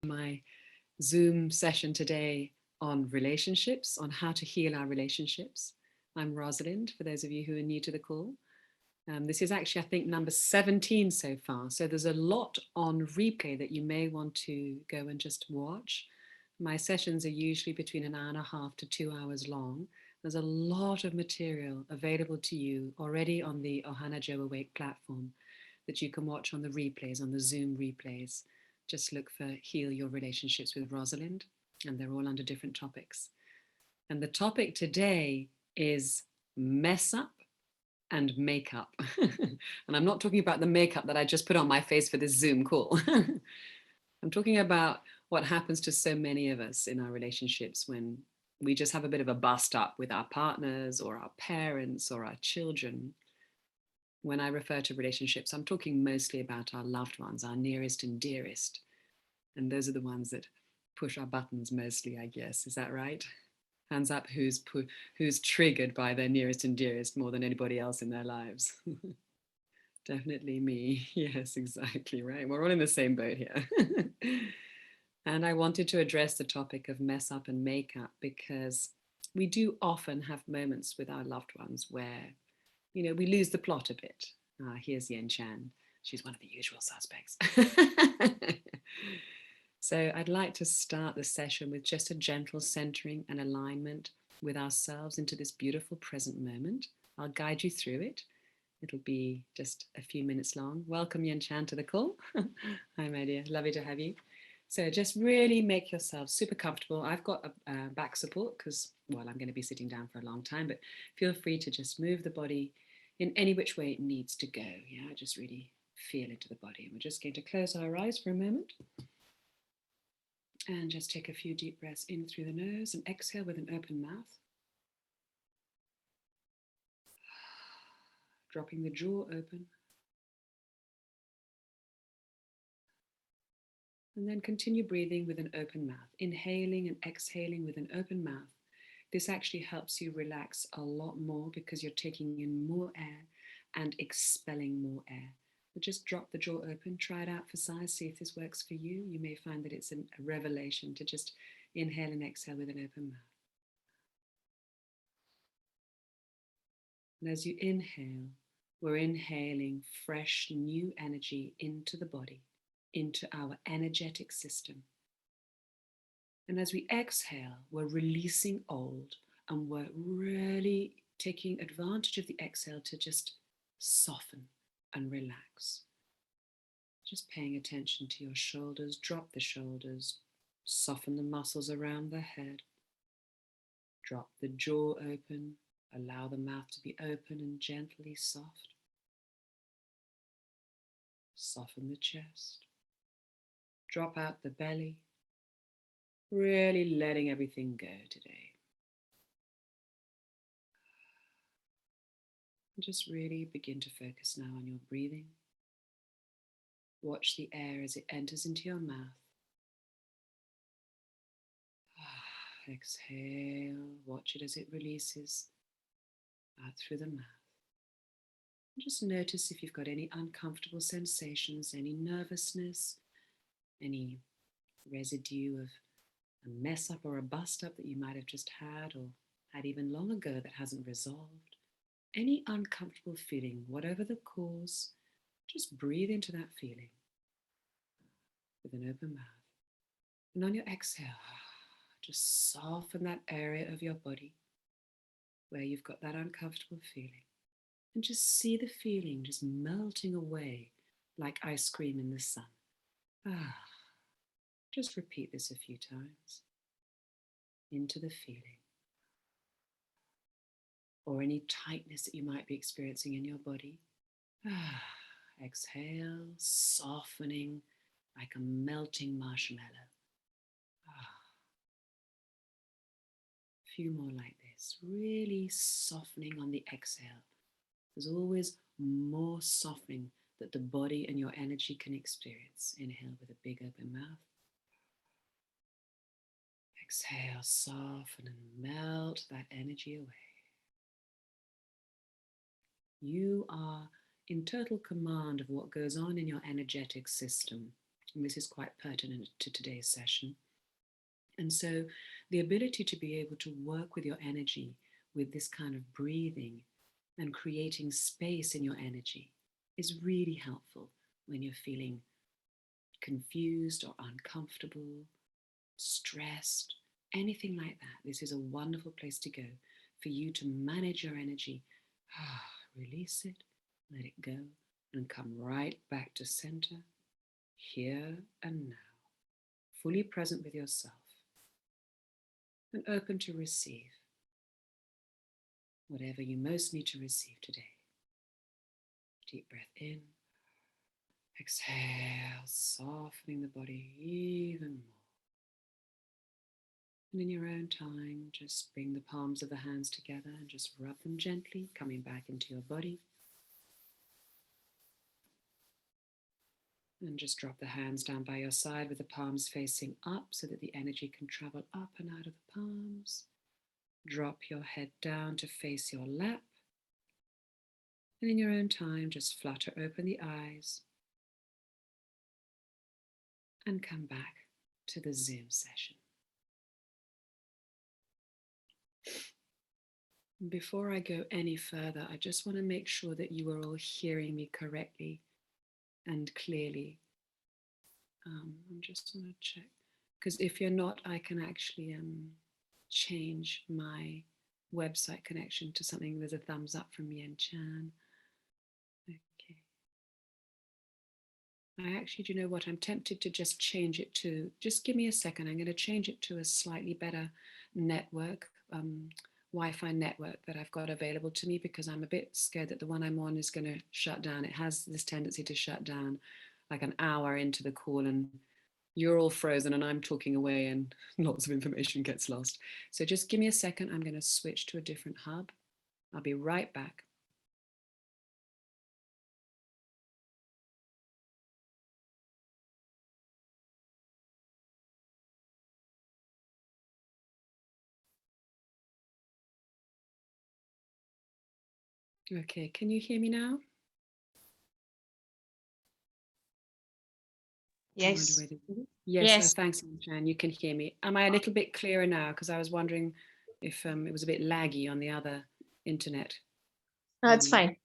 My Zoom session today on relationships, on how to heal our relationships. I'm Rosalind, for those of you who are new to the call. This is actually, I think, number 17 so far. So there's a lot on replay that you may want to go and just watch. My sessions are usually between an hour and a half to 2 hours long. There's a lot of material available to you already on the Ohana Joe Awake platform that you can watch on the replays, on the Zoom replays. Just look for Heal Your Relationships with Rosalind, and they're all under different topics. And the topic today is mess up and makeup. And I'm not talking about the makeup that I just put on my face for this Zoom call. I'm talking about what happens to so many of us in our relationships when we just have a bit of a bust up with our partners or our parents or our children. When I refer to relationships, I'm talking mostly about our loved ones, our nearest and dearest. And those are the ones that push our buttons mostly, I guess. Is that right? Hands up who's triggered by their nearest and dearest more than anybody else in their lives. Definitely me. Yes, exactly right. We're all in the same boat here. And I wanted to address the topic of mess up and makeup because we do often have moments with our loved ones where, we lose the plot a bit. Here's Yen Chan. She's one of the usual suspects. So I'd like to start the session with just a gentle centering and alignment with ourselves into this beautiful present moment. I'll guide you through it. It'll be just a few minutes long. Welcome, Yen Chan, to the call. Hi, my dear. Lovely to have you. So just really make yourself super comfortable. I've got a back support because, well, I'm going to be sitting down for a long time, but feel free to just move the body in any which way it needs to go. Yeah, just really feel into the body. We're just going to close our eyes for a moment and just take a few deep breaths in through the nose and exhale with an open mouth. Dropping the jaw open. And then continue breathing with an open mouth, inhaling and exhaling with an open mouth. This actually helps you relax a lot more because you're taking in more air and expelling more air. So just drop the jaw open, try it out for size, see if this works for you. You may find that it's a revelation to just inhale and exhale with an open mouth. And as you inhale, we're inhaling fresh, new energy into the body, into our energetic system. And as we exhale, we're releasing old and we're really taking advantage of the exhale to just soften and relax. Just paying attention to your shoulders, drop the shoulders, soften the muscles around the head, drop the jaw open, allow the mouth to be open and gently soft. Soften the chest, drop out the belly, really letting everything go today. And just really begin to focus now on your breathing. Watch the air as it enters into your mouth. Exhale, watch it as it releases out through the mouth. And just notice if you've got any uncomfortable sensations, any nervousness, any residue of a mess up or a bust up that you might have just had or had even long ago that hasn't resolved. Any uncomfortable feeling, whatever the cause, just breathe into that feeling with an open mouth. And on your exhale, just soften that area of your body where you've got that uncomfortable feeling. And just see the feeling just melting away like ice cream in the sun. Just repeat this a few times. Into the feeling. Or any tightness that you might be experiencing in your body. Exhale, softening like a melting marshmallow. A few more like this, really softening on the exhale. There's always more softening that the body and your energy can experience. Inhale with a big open mouth. Exhale, soften and melt that energy away. You are in total command of what goes on in your energetic system. And this is quite pertinent to today's session. And so the ability to be able to work with your energy with this kind of breathing and creating space in your energy is really helpful when you're feeling confused or uncomfortable, stressed, anything like that. This is a wonderful place to go for you to manage your energy. Release it, let it go, and come right back to center, here and now, fully present with yourself and open to receive whatever you most need to receive today. Deep breath in, exhale, softening the body even more. And in your own time, just bring the palms of the hands together and just rub them gently, coming back into your body. And just drop the hands down by your side with the palms facing up so that the energy can travel up and out of the palms. Drop your head down to face your lap. And in your own time, just flutter open the eyes and come back to the Zoom session. Before I go any further, I just want to make sure that you are all hearing me correctly and clearly. I'm just going to check, because if you're not, I can actually change my website connection to something. There's a thumbs up from Yen Chan. Okay. I actually, do you know what? I'm tempted to just change it to, just give me a second. I'm going to change it to a slightly better network, Wi-Fi network that I've got available to me, because I'm a bit scared that the one I'm on is going to shut down. It has this tendency to shut down like an hour into the call and you're all frozen and I'm talking away and lots of information gets lost. So just give me a second. I'm going to switch to a different hub. I'll be right back. Okay, can you hear me now? Yes. Yes, Yes. thanks, Jan. You can hear me. Am I a little bit clearer now? Because I was wondering if it was a bit laggy on the other internet. No, it's fine.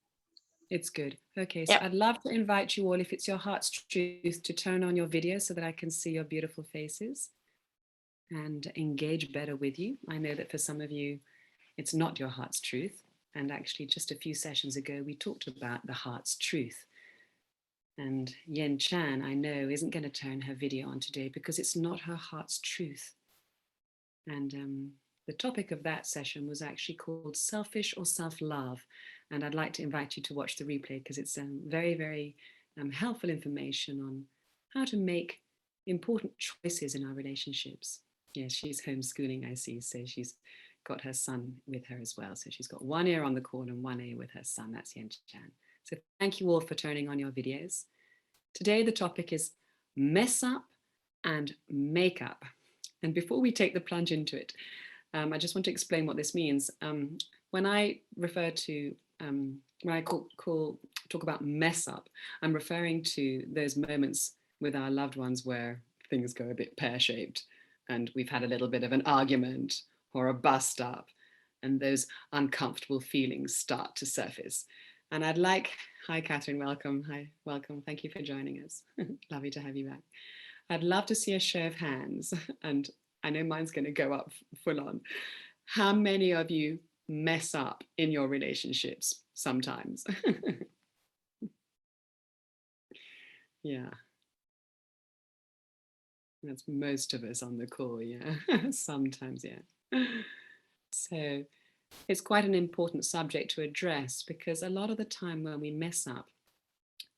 It's good. Okay, so Yep. I'd love to invite you all, if it's your heart's truth, to turn on your video so that I can see your beautiful faces and engage better with you. I know that for some of you, it's not your heart's truth. And actually, just a few sessions ago, we talked about the heart's truth. And Yen Chan, I know, isn't going to turn her video on today because it's not her heart's truth. And the topic of that session was actually called Selfish or Self-Love. And I'd like to invite you to watch the replay because it's very, very helpful information on how to make important choices in our relationships. Yes, she's homeschooling, I see. So she's got her son with her as well. So she's got one ear on the cord and one ear with her son. That's Yen Chan. So thank you all for turning on your videos. Today, the topic is mess up and make up. And before we take the plunge into it, I just want to explain what this means. When I refer to, when I talk about mess up, I'm referring to those moments with our loved ones where things go a bit pear-shaped and we've had a little bit of an argument or a bust up and those uncomfortable feelings start to surface. And I'd like, hi Catherine, welcome. Hi, welcome. Thank you for joining us. Lovely to have you back. I'd love to see a show of hands, and I know mine's going to go up full on. How many of you mess up in your relationships sometimes? Yeah. That's most of us on the call, yeah. Sometimes, yeah. So it's quite an important subject to address because a lot of the time when we mess up,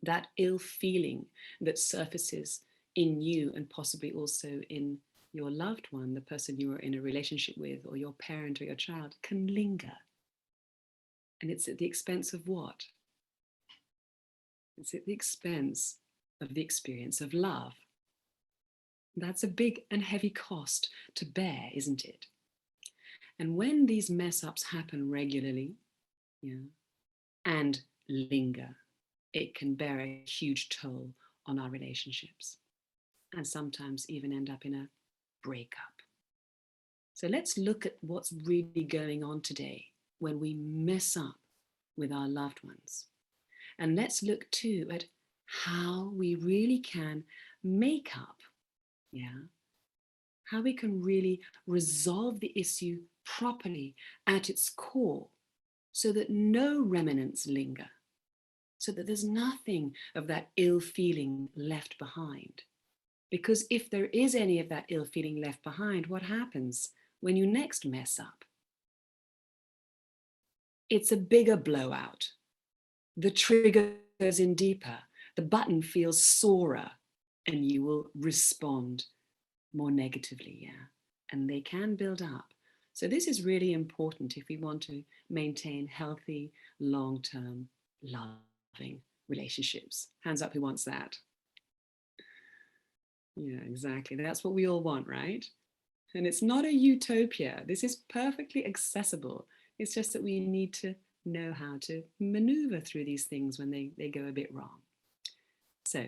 that ill feeling that surfaces in you and possibly also in your loved one, the person you are in a relationship with, or your parent or your child, can linger. And it's at the expense of what? It's at the expense of the experience of love. That's a big and heavy cost to bear, isn't it? And when these mess ups happen regularly, yeah, and linger, it can bear a huge toll on our relationships. and sometimes even end up in a breakup. So let's look at what's really going on today when we mess up with our loved ones. And let's look too at how we really can make up, how we can really resolve the issue properly at its core so that no remnants linger, so that there's nothing of that ill feeling left behind. Because if there is any of that ill feeling left behind, what happens when you next mess up? It's a bigger blowout. The trigger goes in deeper. The button feels sorer, and you will respond more negatively, and they can build up. So this is really important if we want to maintain healthy, long-term, loving relationships. Hands up who wants that. Yeah, exactly. That's what we all want, right? And it's not a utopia. This is perfectly accessible. It's just that we need to know how to maneuver through these things when they go a bit wrong. So,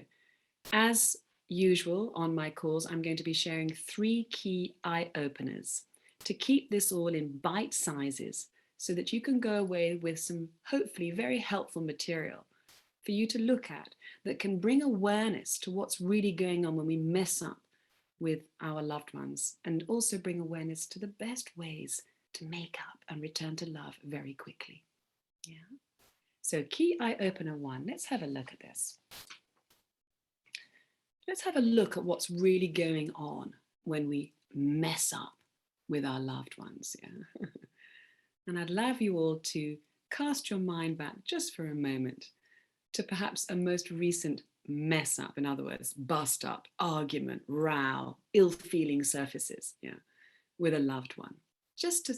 as usual on my calls, I'm going to be sharing 3 key eye openers to keep this all in bite sizes so that you can go away with some hopefully very helpful material for you to look at that can bring awareness to what's really going on when we mess up with our loved ones, and also bring awareness to the best ways to make up and return to love very quickly. Yeah. So key eye opener 1, let's have a look at this. Let's have a look at what's really going on when we mess up with our loved ones. Yeah. And I'd love you all to cast your mind back just for a moment to perhaps a most recent mess up, in other words, bust up, argument, row, ill-feeling surfaces, with a loved one. Just to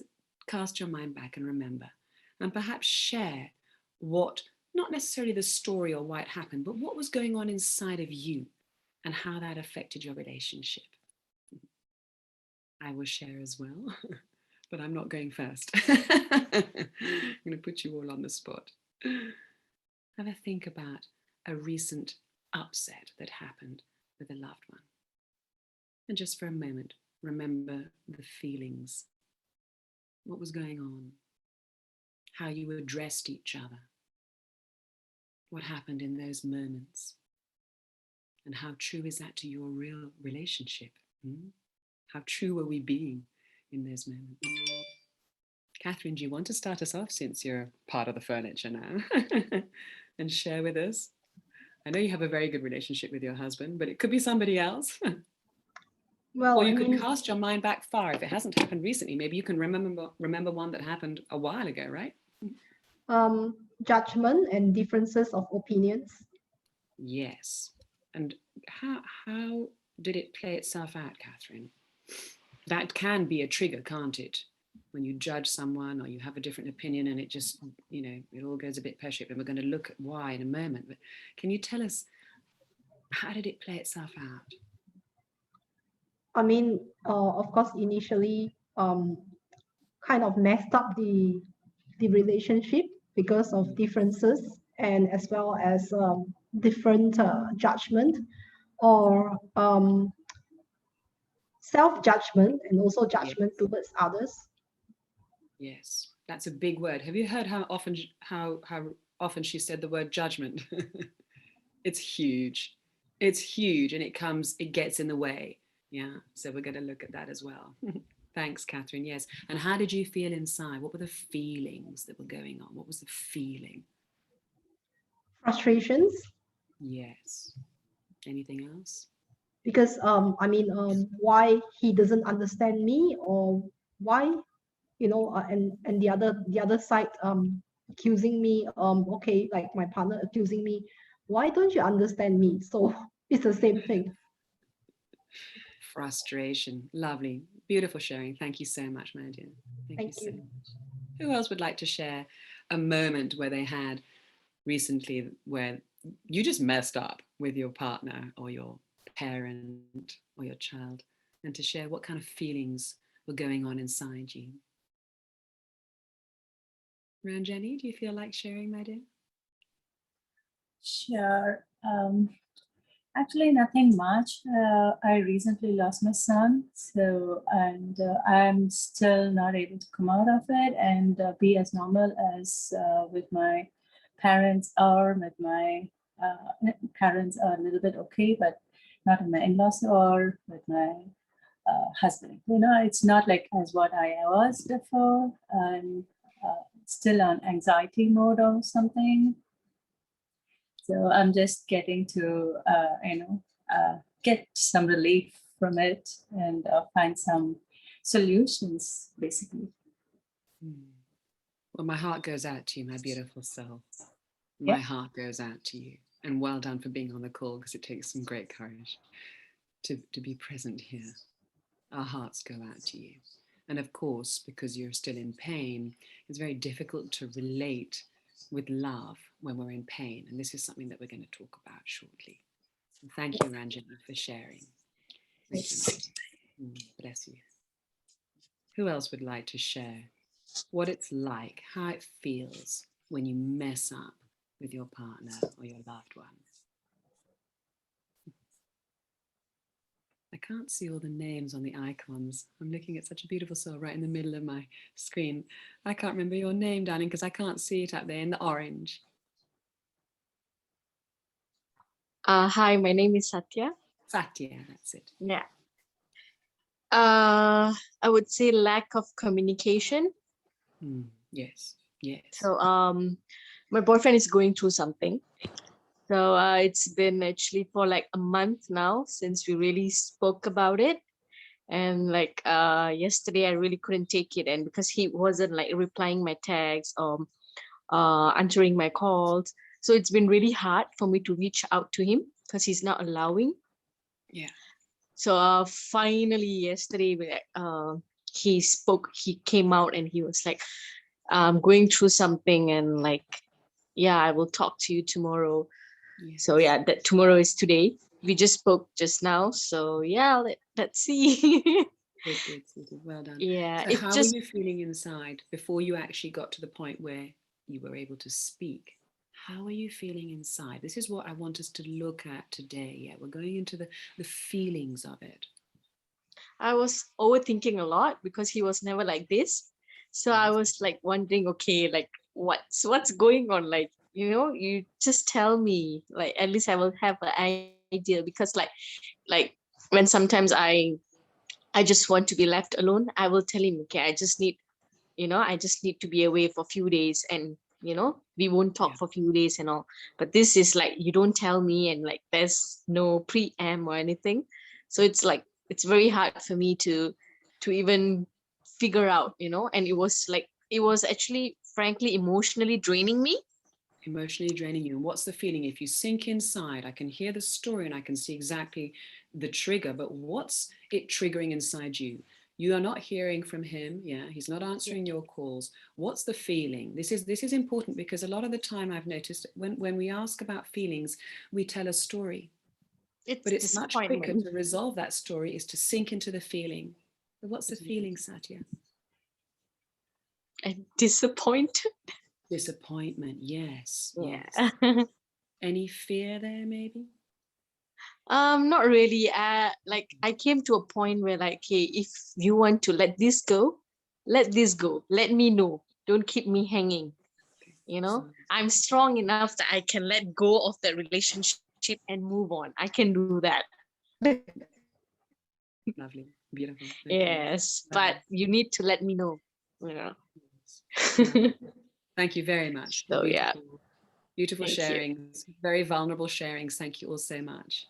cast your mind back and remember, and perhaps share what, not necessarily the story or why it happened, but what was going on inside of you and how that affected your relationship. I will share as well, but I'm not going first. I'm going to put you all on the spot. Have a think about a recent upset that happened with a loved one. And just for a moment, remember the feelings. What was going on? How you addressed each other? What happened in those moments? And how true is that to your real relationship? How true were we being in those moments? Catherine, do you want to start us off since you're part of the furniture now and share with us? I know you have a very good relationship with your husband, but it could be somebody else. Well, Or you could cast your mind back far. If it hasn't happened recently, maybe you can remember one that happened a while ago, right? Judgment and differences of opinions. Yes. And how did it play itself out, Catherine? That can be a trigger, can't it? When you judge someone or you have a different opinion and it just, it all goes a bit pear-shaped, and we're going to look at why in a moment. But can you tell us, how did it play itself out? I mean, of course, initially, kind of messed up the relationship because of differences and as well as different judgment or self-judgment and also Yes. judgment towards others. Yes, that's a big word. Have you heard how often she said the word judgment? It's huge. It's huge, and it gets in the way. Yeah, so we're going to look at that as well. Thanks, Catherine. Yes. And how did you feel inside? What were the feelings that were going on? What was the feeling? Frustrations. Yes. Anything else? Because why he doesn't understand me, or why, and the other side accusing me, okay, like my partner accusing me, why don't you understand me? So it's the same thing. Frustration. Lovely. Beautiful sharing. Thank you so much, my dear. Thank you so much. Who else would like to share a moment where they had recently where you just messed up with your partner or your parent or your child, and to share what kind of feelings were going on inside you? Ranjani, do you feel like sharing, my dear? Sure. Actually, nothing much. I recently lost my son, I'm still not able to come out of it and be as normal as with my parents or with my parents are a little bit okay, but not with my in-laws or with my husband. It's not like as what I was before. I'm still on anxiety mode or something. So I'm just getting to, get some relief from it and find some solutions, basically. Well, my heart goes out to you, my beautiful soul. Yeah. My heart goes out to you. And well done for being on the call, because it takes some great courage to be present here. Our hearts go out to you. And of course, because you're still in pain, it's very difficult to relate with love when we're in pain. And this is something that we're going to talk about shortly. So thank you, Ranjana, for sharing. Thank you. Bless you. Who else would like to share what it's like, how it feels when you mess up with your partner or your loved one? I can't see all the names on the icons. I'm looking at such a beautiful soul right in the middle of my screen. I can't remember your name, darling, because I can't see it up there in the orange. Hi, my name is Satya. Satya, that's it. Yeah. I would say lack of communication. Yes, yes. So my boyfriend is going through something. So it's been actually for like a month now since we really spoke about it. And like yesterday I really couldn't take it, and because he wasn't like replying my texts or answering my calls, so it's been really hard for me to reach out to him because he's not allowing. Yeah. So finally yesterday he came out and he was like, I'm going through something, and like, yeah, I will talk to you tomorrow. Yes. So yeah, that tomorrow is today. We just spoke just now, so yeah, let's see. Good. Well done. Yeah. So how were you feeling inside before you actually got to the point where you were able to speak? How are you feeling inside? This is what I want us to look at today. Yeah, we're going into the feelings of it. I was overthinking a lot because he was never like this. So I was like wondering, okay, like what's going on? Like, you just tell me, like, at least I will have an idea, because like when sometimes I just want to be left alone, I will tell him, okay, I just need to be away for a few days, and we won't talk for a few days and all. But this is like, you don't tell me, and like there's no preamp or anything. So it's like, it's very hard for me to even figure out, and it was actually frankly emotionally draining me. Emotionally draining you. And what's the feeling? If you sink inside, I can hear the story and I can see exactly the trigger, but what's it triggering inside you? You are not hearing from him. Yeah, he's not answering your calls. What's the feeling? This is important, because a lot of the time I've noticed when we ask about feelings, we tell a story. But it's much quicker to resolve that story is to sink into the feeling. But what's the feeling, Satya? Disappointed. Disappointment, yes. Yeah. Yes. Any fear there, maybe? Not really. Like I came to a point where like, hey, if you want to let this go, let this go. Let me know. Don't keep me hanging. I'm strong enough that I can let go of that relationship and move on. I can do that. Lovely, beautiful. Okay. Yes, but you need to let me know. Thank you very much. So beautiful sharings, very vulnerable sharings. Thank you all so much.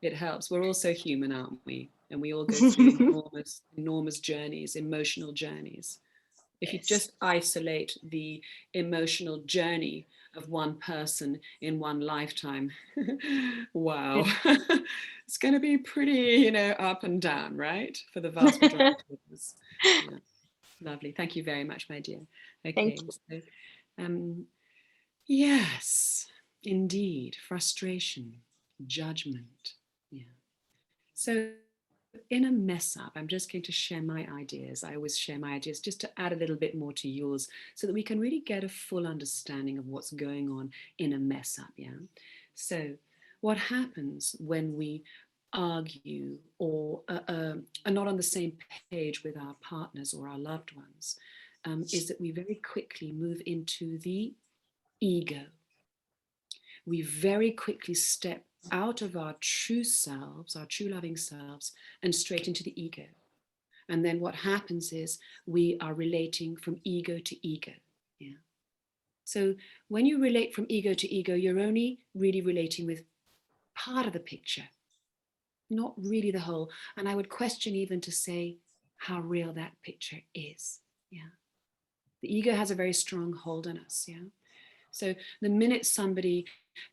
It helps. We're all so human, aren't we? And we all go through enormous journeys, emotional journeys. If you just isolate the emotional journey of one person in one lifetime, wow, it's going to be pretty, up and down, right? For the vast majority of us. Yeah. Lovely. Thank you very much, my dear. Okay. So, yes, indeed. Frustration, judgment. Yeah. So in a mess up, I'm just going to share my ideas. I always share my ideas just to add a little bit more to yours so that we can really get a full understanding of what's going on in a mess up. Yeah. So what happens when we argue or are not on the same page with our partners or our loved ones is that we very quickly move into the ego. We very quickly step out of our true selves, our true loving selves, and straight into the ego. And then what happens is we are relating from ego to ego. Yeah. So when you relate from ego to ego, you're only really relating with part of the picture, not really the whole. And I would question even to say how real that picture is. Yeah. The ego has a very strong hold on us. Yeah. So the minute somebody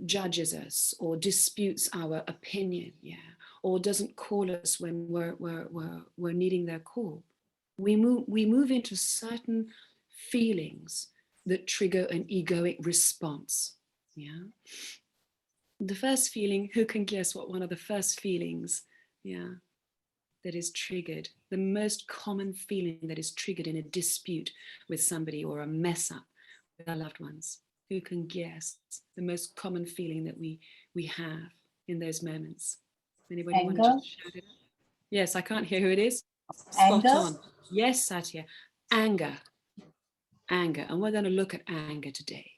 judges us or disputes our opinion, yeah, or doesn't call us when we're needing their call, we move into certain feelings that trigger an egoic response. Yeah. The first feeling, who can guess what one of the first feelings, yeah, that is triggered, the most common feeling that is triggered in a dispute with somebody or a mess up with our loved ones? Who can guess the most common feeling that we have in those moments? Anybody want to Anger. just shout it out? Yes, I can't hear who it is. Spot Anger. on. Yes, Satya. Anger. Anger. And we're going to look at anger today.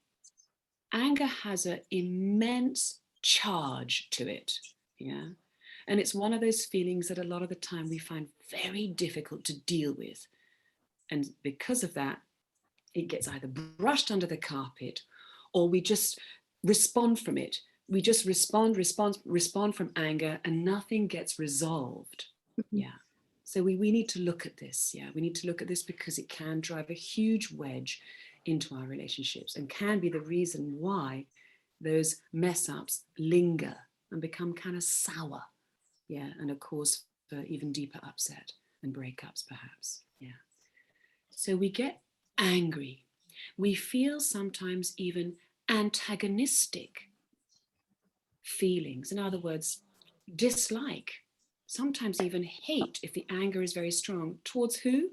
Anger has an immense charge to it. Yeah. And it's one of those feelings that a lot of the time we find very difficult to deal with. And because of that, it gets either brushed under the carpet or we just respond from it. We just respond from anger and nothing gets resolved. Yeah. So we need to look at this. Yeah. We need to look at this because it can drive a huge wedge into our relationships and can be the reason why those mess ups linger and become kind of sour. Yeah. And a cause for even deeper upset and breakups, perhaps. Yeah. So we get angry. We feel sometimes even antagonistic feelings. In other words, dislike, sometimes even hate if the anger is very strong. Towards who?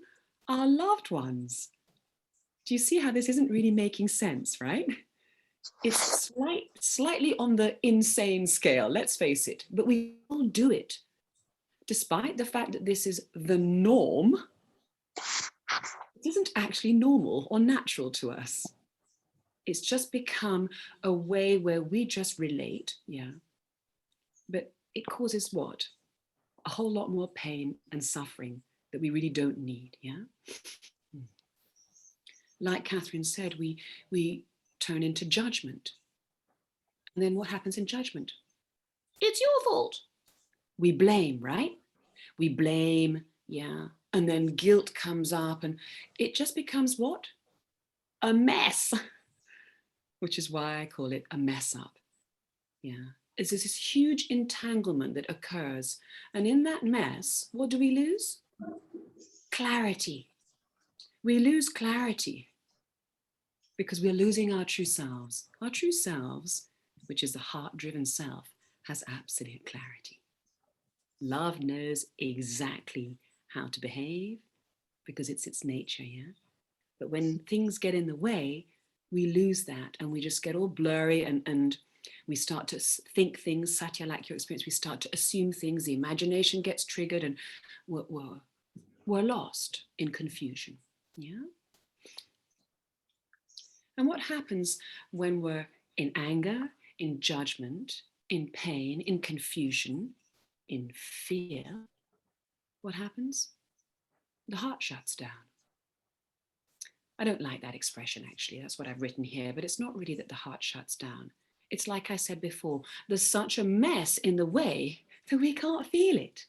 Our loved ones. Do you see how this isn't really making sense, right? It's slightly on the insane scale, let's face it, but we all do it. Despite the fact that this is the norm, it isn't actually normal or natural to us. It's just become a way where we just relate, yeah. But it causes what? A whole lot more pain and suffering that we really don't need, yeah? Like Catherine said, we turn into judgment. And then what happens in judgment? It's your fault. We blame, right? We blame, yeah. And then guilt comes up and it just becomes what? A mess, which is why I call it a mess up. Yeah. It's this huge entanglement that occurs. And in that mess, what do we lose? Clarity. We lose clarity because we're losing our true selves. Our true selves, which is the heart-driven self, has absolute clarity. Love knows exactly how to behave because it's its nature, yeah? But when things get in the way, we lose that and we just get all blurry and we start to think things, Satya, like your experience, we start to assume things, the imagination gets triggered and we're lost in confusion, yeah? And what happens when we're in anger, in judgment, in pain, in confusion, in fear? What happens? The heart shuts down. I don't like that expression, actually. That's what I've written here, but it's not really that the heart shuts down. It's like I said before, there's such a mess in the way that we can't feel it.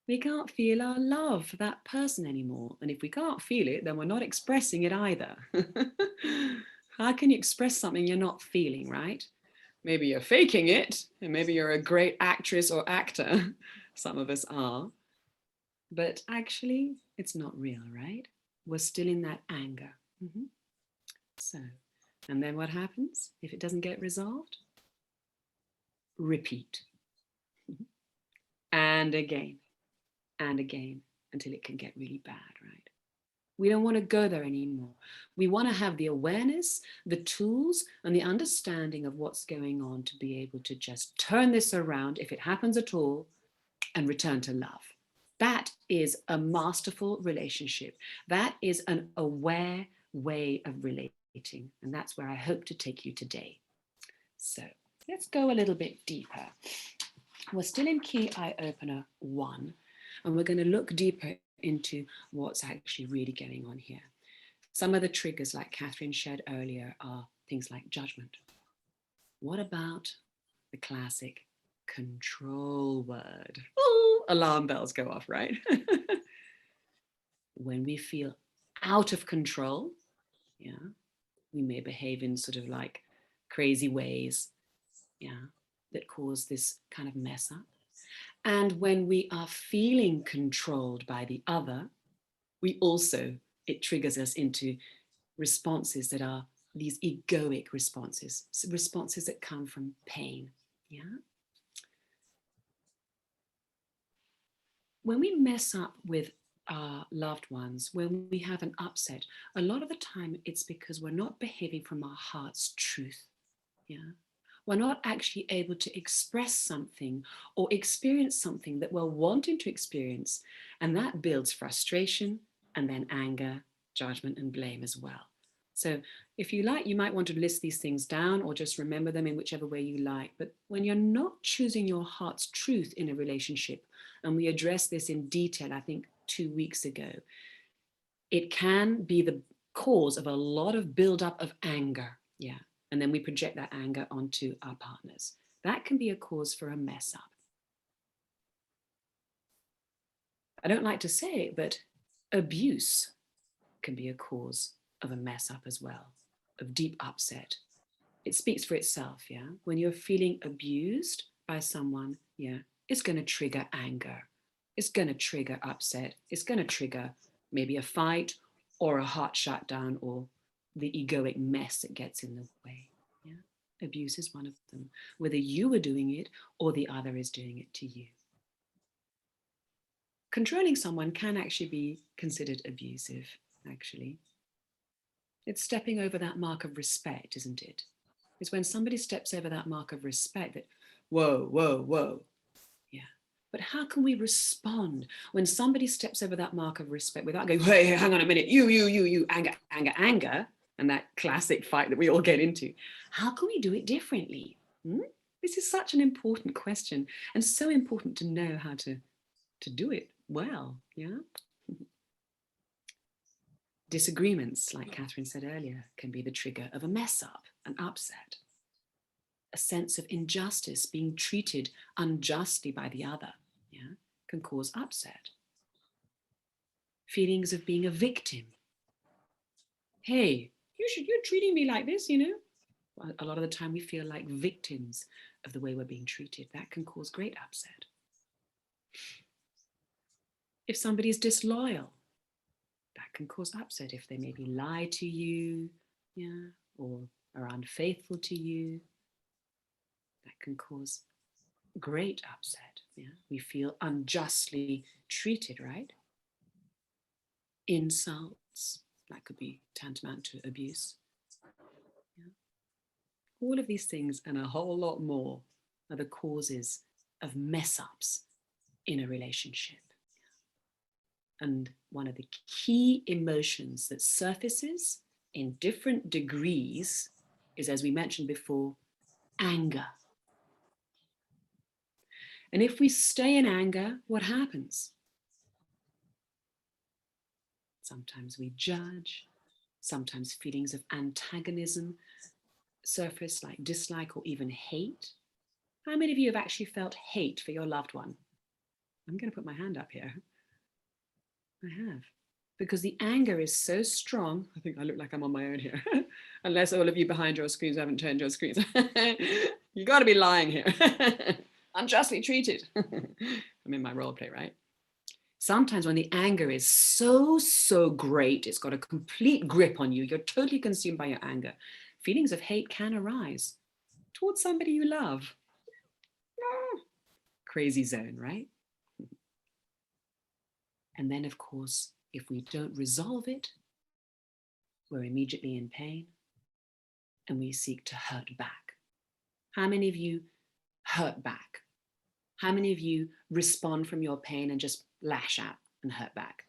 We can't feel our love for that person anymore. And if we can't feel it, then we're not expressing it either. How can you express something you're not feeling, right? Maybe you're faking it, and maybe you're a great actress or actor. Some of us are. But actually, it's not real, right? We're still in that anger. So, and then what happens if it doesn't get resolved? Repeat. And again, until it can get really bad, right? We don't want to go there anymore. We want to have the awareness, the tools, and the understanding of what's going on to be able to just turn this around, if it happens at all, and return to love. That is a masterful relationship. That is an aware way of relating. And that's where I hope to take you today. So let's go a little bit deeper. We're still in Key Eye Opener 1, and we're going to look deeper into what's actually really going on here. Some of the triggers, like Catherine shared earlier, are things like judgment. What about the classic control word? Oh, alarm bells go off, right? When we feel out of control, yeah, we may behave in sort of like crazy ways, yeah, that cause this kind of mess up. And when we are feeling controlled by the other, we also, it triggers us into responses that are these egoic responses, so responses that come from pain, yeah? When we mess up with our loved ones, when we have an upset, a lot of the time it's because we're not behaving from our heart's truth, yeah? We're not actually able to express something or experience something that we're wanting to experience, and that builds frustration and then anger, judgment, and blame as well. So if you like, you might want to list these things down or just remember them in whichever way you like. But when you're not choosing your heart's truth in a relationship, and we addressed this in detail, I think 2 weeks ago, it can be the cause of a lot of buildup of anger. Yeah. And then we project that anger onto our partners. That can be a cause for a mess up. I don't like to say it, but abuse can be a cause of a mess up as well, of deep upset. It speaks for itself, yeah? When you're feeling abused by someone, yeah, it's going to trigger anger. It's going to trigger upset. It's going to trigger maybe a fight or a heart shutdown or the egoic mess that gets in the way. Yeah? Abuse is one of them, whether you are doing it or the other is doing it to you. Controlling someone can actually be considered abusive, actually. It's stepping over that mark of respect, isn't it? It's when somebody steps over that mark of respect that, whoa, whoa, whoa. Yeah. But how can we respond when somebody steps over that mark of respect without going, hey, hang on a minute, you, anger, anger, anger, and that classic fight that we all get into? How can we do it differently? This is such an important question, and so important to know how to do it well, yeah? Disagreements, like Catherine said earlier, can be the trigger of a mess up, an upset. A sense of injustice, being treated unjustly by the other, yeah, can cause upset. Feelings of being a victim. Hey, you're treating me like this, you know? A lot of the time we feel like victims of the way we're being treated. That can cause great upset. If somebody's disloyal, that can cause upset if they maybe lie to you, yeah, or are unfaithful to you. That can cause great upset. Yeah? We feel unjustly treated, right? Insults, that could be tantamount to abuse. Yeah? All of these things and a whole lot more are the causes of mess ups in a relationship. And one of the key emotions that surfaces in different degrees is, as we mentioned before, anger. And if we stay in anger, what happens? Sometimes we judge, sometimes feelings of antagonism surface, like dislike or even hate. How many of you have actually felt hate for your loved one? I'm going to put my hand up here. I have. Because the anger is so strong. I think I look like I'm on my own here. Unless all of you behind your screens haven't turned your screens. You got to be lying here. Unjustly treated. I'm in my role play, right? Sometimes when the anger is so great, it's got a complete grip on you, you're totally consumed by your anger, feelings of hate can arise towards somebody you love. Crazy zone, right? And then, of course, if we don't resolve it, we're immediately in pain and we seek to hurt back. How many of you hurt back? How many of you respond from your pain and just lash out and hurt back?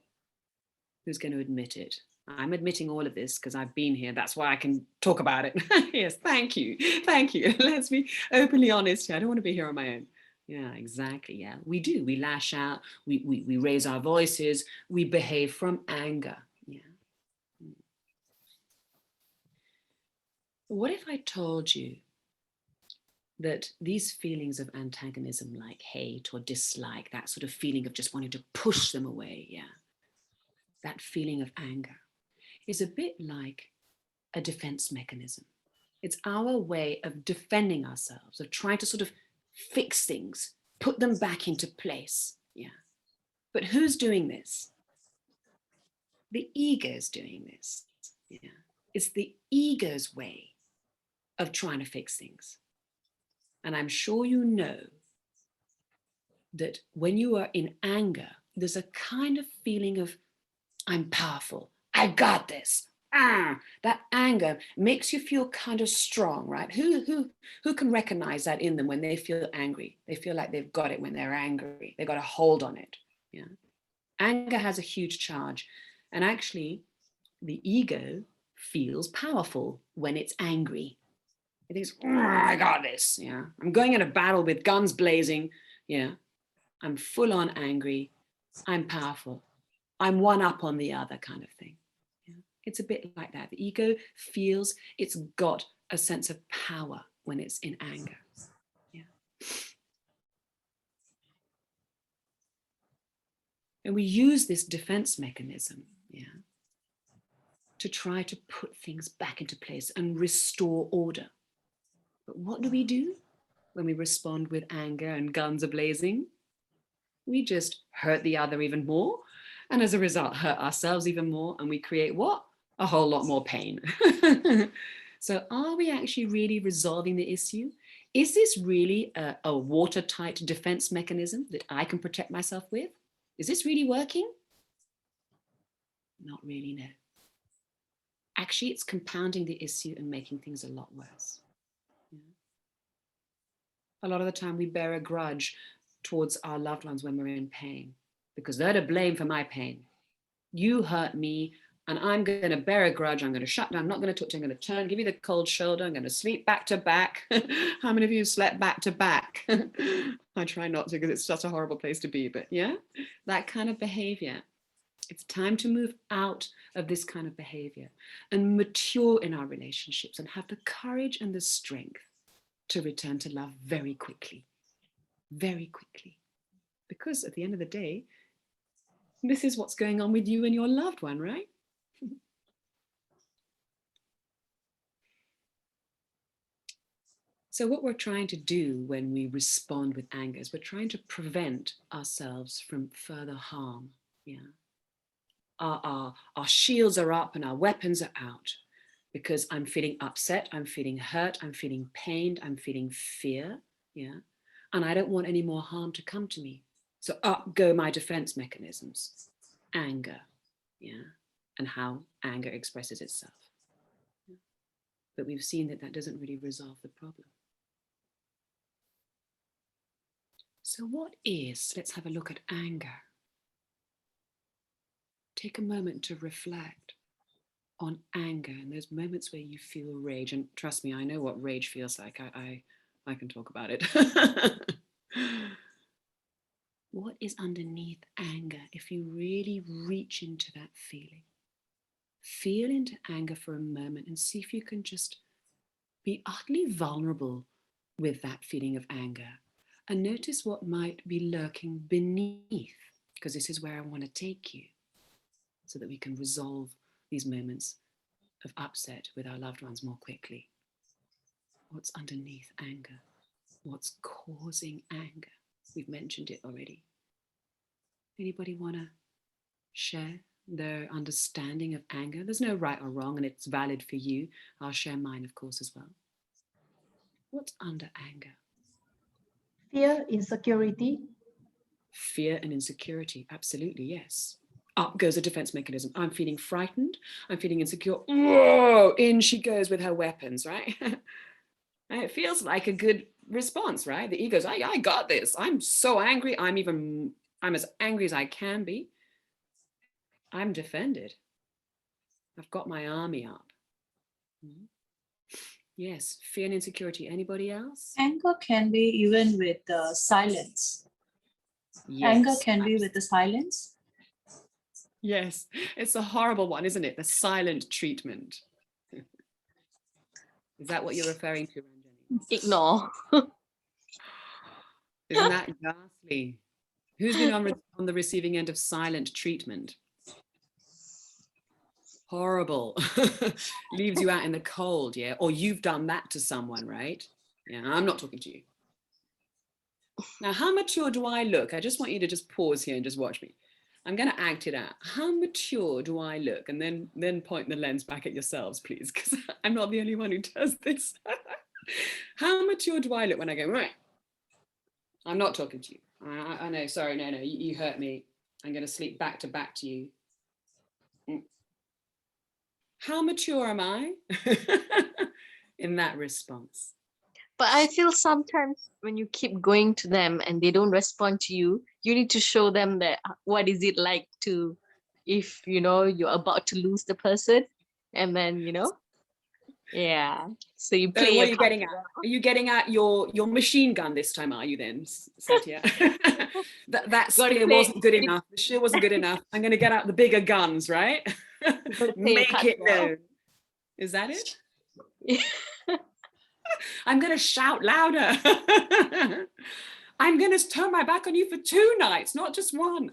Who's going to admit it? I'm admitting all of this because I've been here. That's why I can talk about it. Yes, thank you. Thank you. Let's be openly honest here. I don't want to be here on my own. Yeah, exactly. Yeah, we do. We lash out. We raise our voices. We behave from anger. Yeah. What if I told you that these feelings of antagonism, like hate or dislike, that sort of feeling of just wanting to push them away, yeah, that feeling of anger is a bit like a defense mechanism. It's our way of defending ourselves, of trying to sort of fix things, put them back into place, yeah. But who's doing this? The ego is doing this, yeah. It's the ego's way of trying to fix things. And I'm sure you know that when you are in anger, there's a kind of feeling of, I'm powerful, I got this. That anger makes you feel kind of strong, right? Who can recognize that in them when they feel angry? They feel like they've got it when they're angry. They've got a hold on it. Yeah. Anger has a huge charge. And actually, the ego feels powerful when it's angry. It thinks, I got this. Yeah. I'm going in a battle with guns blazing. Yeah. I'm full on angry. I'm powerful. I'm one up on the other kind of thing. Yeah. It's a bit like that. The ego feels it's got a sense of power when it's in anger. Yeah. And we use this defense mechanism, yeah, to try to put things back into place and restore order. But what do we do when we respond with anger and guns are blazing? We just hurt the other even more. And as a result, hurt ourselves even more. And we create what? A whole lot more pain. So are we actually really resolving the issue? Is this really a watertight defense mechanism that I can protect myself with? Is this really working? Not really, no. Actually, it's compounding the issue and making things a lot worse. Yeah. A lot of the time we bear a grudge towards our loved ones when we're in pain because they're to blame for my pain. You hurt me and I'm going to bear a grudge. I'm going to shut down. I'm not going to talk to you. I'm going to turn, give you the cold shoulder. I'm going to sleep back to back. How many of you have slept back to back? I try not to because it's such a horrible place to be, but yeah, that kind of behavior. It's time to move out of this kind of behavior and mature in our relationships and have the courage and the strength to return to love very quickly, because at the end of the day, this is what's going on with you and your loved one, right? So what we're trying to do when we respond with anger is we're trying to prevent ourselves from further harm. Yeah. Our shields are up and our weapons are out because I'm feeling upset, I'm feeling hurt, I'm feeling pained, I'm feeling fear, yeah, and I don't want any more harm to come to me. So up go my defense mechanisms, anger, yeah, and how anger expresses itself. Yeah. But we've seen that doesn't really resolve the problem. So let's have a look at anger. Take a moment to reflect on anger and those moments where you feel rage. And trust me, I know what rage feels like. I can talk about it. What is underneath anger? If you really reach into that feeling, feel into anger for a moment and see if you can just be utterly vulnerable with that feeling of anger and notice what might be lurking beneath, because this is where I want to take you so that we can resolve these moments of upset with our loved ones more quickly. What's underneath anger? What's causing anger? We've mentioned it already. Anybody want to share their understanding of anger? There's no right or wrong, and it's valid for you. I'll share mine, of course, as well. What's under anger? Fear, insecurity. Fear and insecurity, absolutely, yes. up goes a defense mechanism. I'm feeling frightened. I'm feeling insecure. Whoa, in she goes with her weapons, right? And it feels like a good response, right? The ego's, I got this. I'm so angry. I'm as angry as I can be. I'm defended. I've got my army up. Yes, fear and insecurity. Anybody else? Anger can be even with silence. Yes. Anger can be with the silence. Yes, it's a horrible one, isn't it? The silent treatment. Is that what you're referring to, Ranjani? Ignore. Isn't that ghastly? Who's been on the receiving end of silent treatment? Horrible. Leaves you out in the cold, yeah? Or you've done that to someone, right? Yeah, I'm not talking to you. Now, how mature do I look? I just want you to just pause here and just watch me. I'm going to act it out. How mature do I look? And then point the lens back at yourselves, please, because I'm not the only one who does this. How mature do I look when I go, right? I'm not talking to you. I know, sorry, no, you hurt me. I'm going to sleep back to you. How mature am I in that response? But I feel sometimes when you keep going to them and they don't respond to you, you need to show them that what is it like to, if you're about to lose the person, and then yeah. So you So play. what are you getting at? Are you getting at your machine gun this time? Are you then, Satya? that spear wasn't good enough. The spear wasn't good enough. I'm going to get out the bigger guns, right? Make it known. Is that it? I'm going to shout louder. I'm going to turn my back on you for 2 nights, not just one.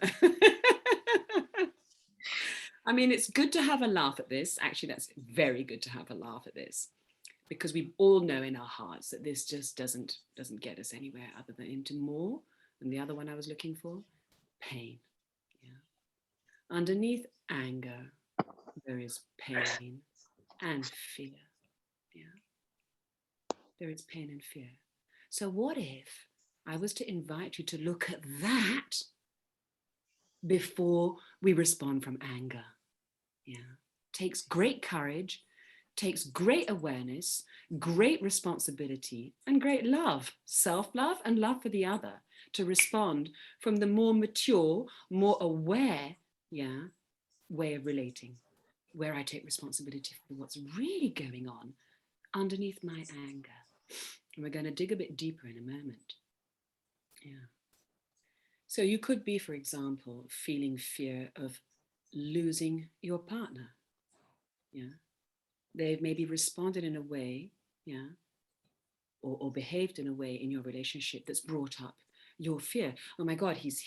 I mean, it's good to have a laugh at this. Actually, that's very good to have a laugh at this, because we all know in our hearts that this just doesn't get us anywhere other than into more. And the other one I was looking for, pain. Yeah. Underneath anger, there is pain and fear. Yeah. There is pain and fear. So what if I was to invite you to look at that before we respond from anger? Yeah. Takes great courage, takes great awareness, great responsibility, and great love, self-love and love for the other, to respond from the more mature, more aware, way of relating, where I take responsibility for what's really going on underneath my anger. And we're going to dig a bit deeper in a moment. Yeah. So you could be, for example, feeling fear of losing your partner. Yeah. They've maybe responded in a way, or behaved in a way in your relationship that's brought up your fear. Oh my God, he's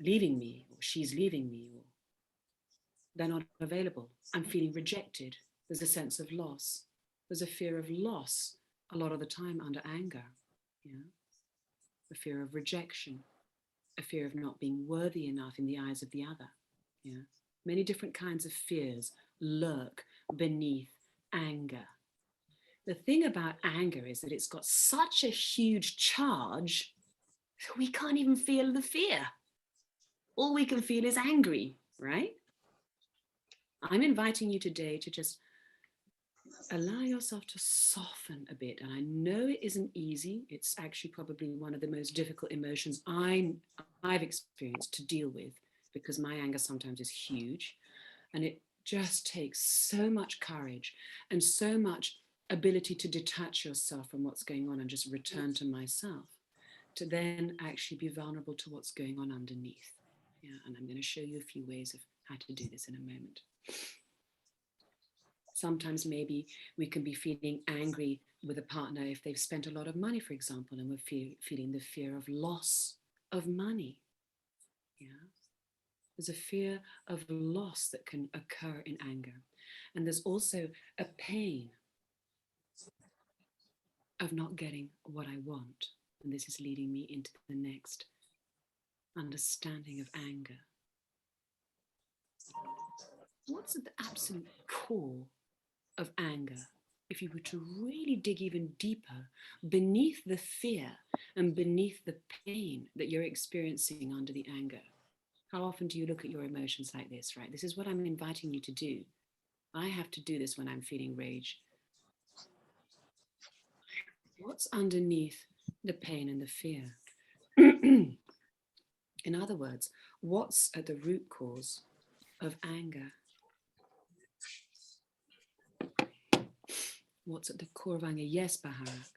leaving me, or she's leaving me, or they're not available. I'm feeling rejected. There's a sense of loss. There's a fear of loss a lot of the time under anger. Yeah. A fear of rejection, a fear of not being worthy enough in the eyes of the other. Yeah. Many different kinds of fears lurk beneath anger. The thing about anger is that it's got such a huge charge that we can't even feel the fear. All we can feel is angry, right? I'm inviting you today to just allow yourself to soften a bit. And I know it isn't easy. It's actually probably one of the most difficult emotions I've experienced to deal with, because my anger sometimes is huge. And it just takes so much courage and so much ability to detach yourself from what's going on and just return to myself, to then actually be vulnerable to what's going on underneath. Yeah, and I'm going to show you a few ways of how to do this in a moment. Sometimes maybe we can be feeling angry with a partner if they've spent a lot of money, for example, and we're feeling the fear of loss of money. Yeah. There's a fear of loss that can occur in anger. And there's also a pain of not getting what I want. And this is leading me into the next understanding of anger. What's at the absolute core of anger? If you were to really dig even deeper beneath the fear and beneath the pain that you're experiencing under the anger, How often do you look at your emotions like this, right? This is what I'm inviting you to do. I have to do this when I'm feeling rage. What's underneath the pain and the fear? In other words, what's at the root cause of anger? What's at the core of anger? Yes, Baharak.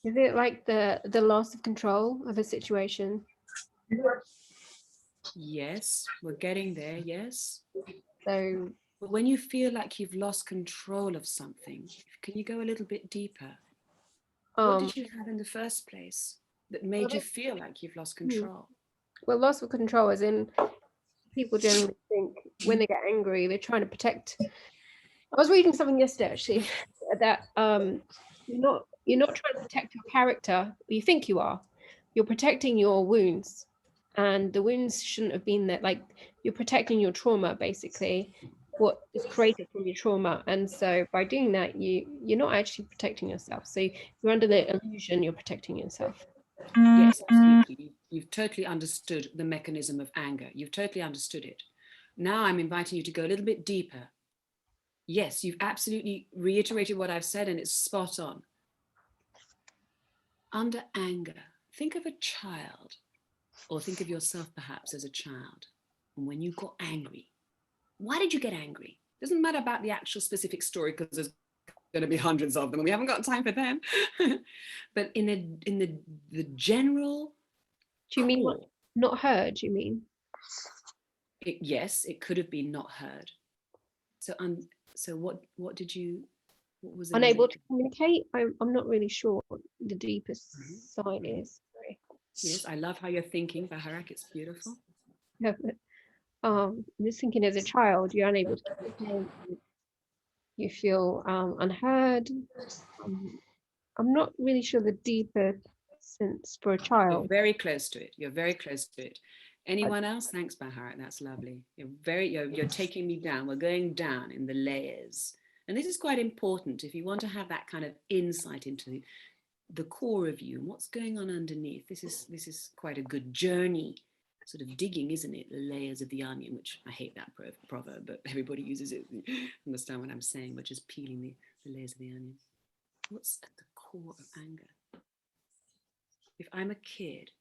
Is it like the loss of control of a situation? Yes, we're getting there, yes. So But when you feel like you've lost control of something, can you go a little bit deeper? What did you have in the first place that made you feel like you've lost control? well, loss of control as in people generally think when they get angry, they're trying to protect. I was reading something yesterday actually that you're not trying to protect your character. You think you are. You're protecting your wounds, and the wounds shouldn't have been there. Like you're protecting your trauma, basically, what is created from your trauma. And so by doing that, you're not actually protecting yourself. So you're under the illusion you're protecting yourself. Yes, absolutely. You've totally understood the mechanism of anger. You've totally understood it. Now I'm inviting you to go a little bit deeper. Yes, you've absolutely reiterated what I've said, and it's spot on. Under anger, think of a child, or think of yourself perhaps as a child. And when you got angry, why did you get angry? Doesn't matter about the actual specific story, because there's going to be hundreds of them and we haven't got time for them. But in the general Do you mean core, not heard? You mean? yes, it could have been not heard. So what was Unable to communicate? I'm not really sure what the deepest side is. Sorry. Yes, I love how you're thinking, Baharak. It's beautiful. Yeah, but, I'm just thinking as a child, you're unable to communicate. You feel unheard. I'm not really sure the deeper sense for a You're child. very close to it. You're very close to it. Anyone else? Thanks, Baharak. That's lovely. You're taking me down. We're going down in the layers. And this is quite important if you want to have that kind of insight into the core of you and what's going on underneath. This is quite a good journey, sort of digging, isn't it? The layers of the onion, which I hate that proverb, but everybody uses it. Understand what I'm saying, but just peeling the layers of the onion. What's at the core of anger? If I'm a kid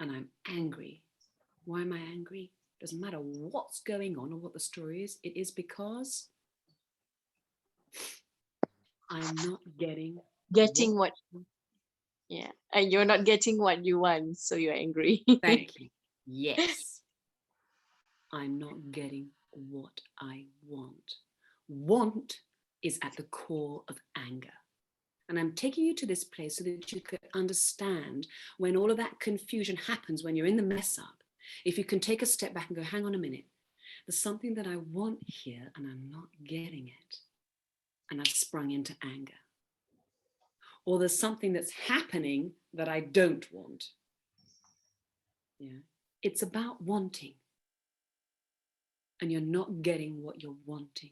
and I'm angry, why am I angry? Doesn't matter what's going on or what the story is. It is because I'm not getting What, yeah, and you're not getting what you want, so you're angry. Thank you. Yes. I'm not getting what I want. Want is at the core of anger. And I'm taking you to this place so that you could understand when all of that confusion happens, when you're in the mess up, if you can take a step back and go, hang on a minute, there's something that I want here and I'm not getting it. And I've sprung into anger. Or there's something that's happening that I don't want. Yeah. It's about wanting. And you're not getting what you're wanting.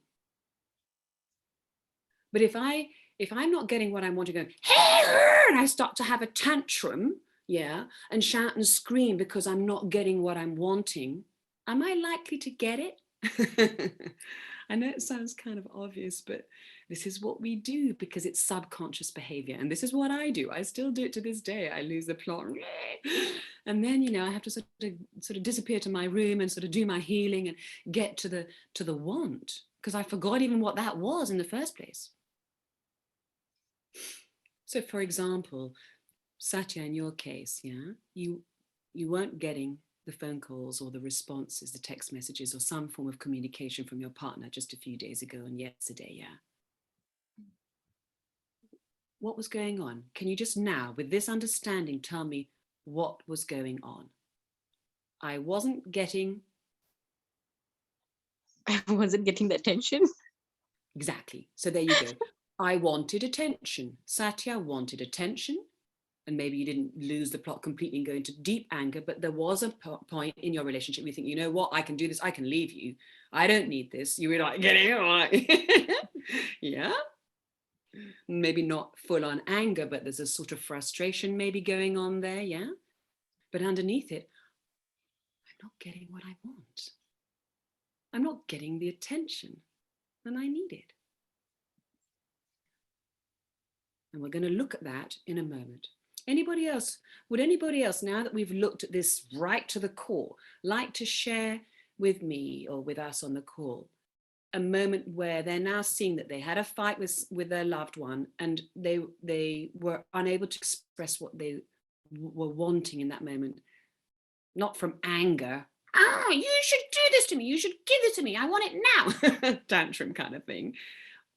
But if I'm not getting what I'm wanting, going, hey, and I start to have a tantrum, yeah, and shout and scream because I'm not getting what I'm wanting, am I likely to get it? I know it sounds kind of obvious, but this is what we do because it's subconscious behavior. And this is what I do. I still do it to this day. I lose the plot. And then, I have to sort of disappear to my room and sort of do my healing and get to the want, because I forgot even what that was in the first place. So for example, Satya, in your case, yeah, you weren't getting the phone calls or the responses, the text messages or some form of communication from your partner just a few days ago and yesterday, yeah. What was going on? Can you just now, with this understanding, tell me what was going on? I wasn't getting... I wasn't getting the attention. Exactly. So there you go. I wanted attention. Satya wanted attention. And maybe you didn't lose the plot completely and go into deep anger, but there was a point in your relationship where you think, you know what, I can do this, I can leave you. I don't need this. You were like, get it, all right. Yeah. Maybe not full on anger, but there's a sort of frustration maybe going on there, yeah? But underneath it, I'm not getting what I want. I'm not getting the attention that I needed. And we're going to look at that in a moment. Anybody else? Would anybody else, now that we've looked at this right to the core, like to share with me or with us on the call a moment where they're now seeing that they had a fight with their loved one and they were unable to express what they were wanting in that moment, not from anger, you should do this to me, you should give it to me, I want it now, tantrum kind of thing,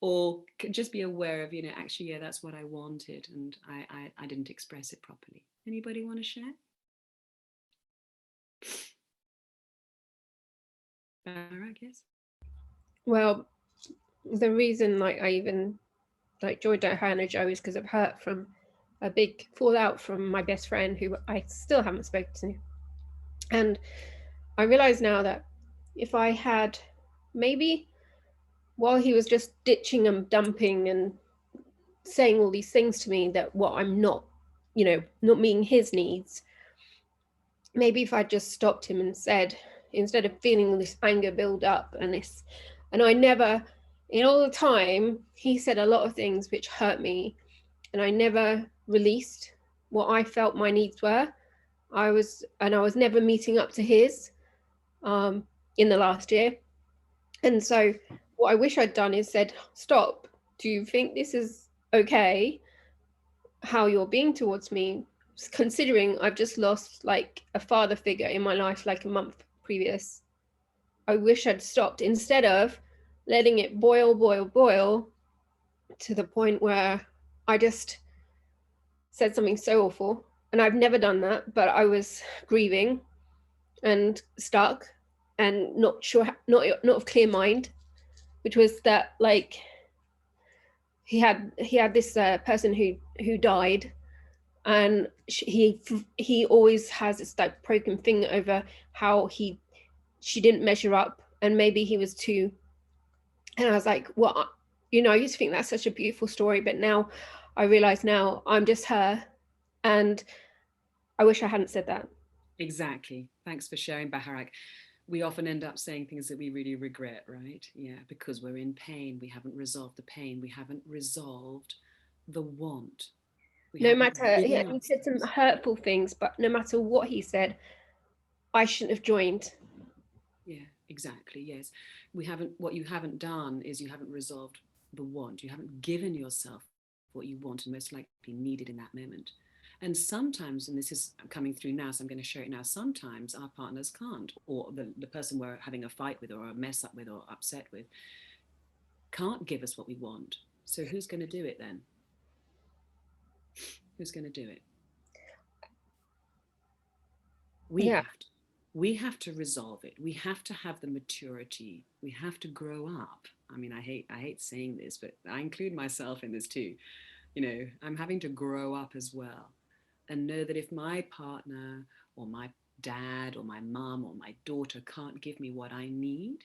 or just be aware of, actually, yeah, that's what I wanted and I didn't express it properly. Anybody want to share? I guess. Well, the reason I even joined Hannah Joe is because I've heard from a big fallout from my best friend who I still haven't spoken to. And I realize now that if I had maybe, while he was just ditching and dumping and saying all these things to me that what I'm not, not meeting his needs, maybe if I just stopped him and said, instead of feeling this anger build up and I never, in all the time, he said a lot of things which hurt me and I never released what I felt my needs were. I was never meeting up to his in the last year. And so what I wish I'd done is said, stop, do you think this is okay, how you're being towards me, considering I've just lost a father figure in my life a month previous. I wish I'd stopped instead of letting it boil to the point where I just said something so awful. And I've never done that, but I was grieving and stuck and not sure, not of clear mind, which was that he had this person who died, and he always has this broken thing over how she didn't measure up and maybe he was too. And I was like, well, I used to think that's such a beautiful story, but now I realize now I'm just her, and I wish I hadn't said that. Exactly. Thanks for sharing, Baharak. We often end up saying things that we really regret, right? Yeah, because we're in pain. We haven't resolved the pain. We haven't resolved the want. No matter, he said some hurtful things, but no matter what he said, I shouldn't have joined. Yeah, exactly. Yes. What you haven't done is you haven't resolved the want. You haven't given yourself what you want and most likely needed in that moment. And sometimes, and this is coming through now, so I'm going to share it now, sometimes our partners can't, or the person we're having a fight with or a mess up with or upset with can't give us what we want. So who's going to do it then? Who's going to do it? We have to resolve it. We have to have the maturity. We have to grow up. I mean, I hate saying this, but I include myself in this too. I'm having to grow up as well and know that if my partner or my dad or my mom or my daughter can't give me what I need,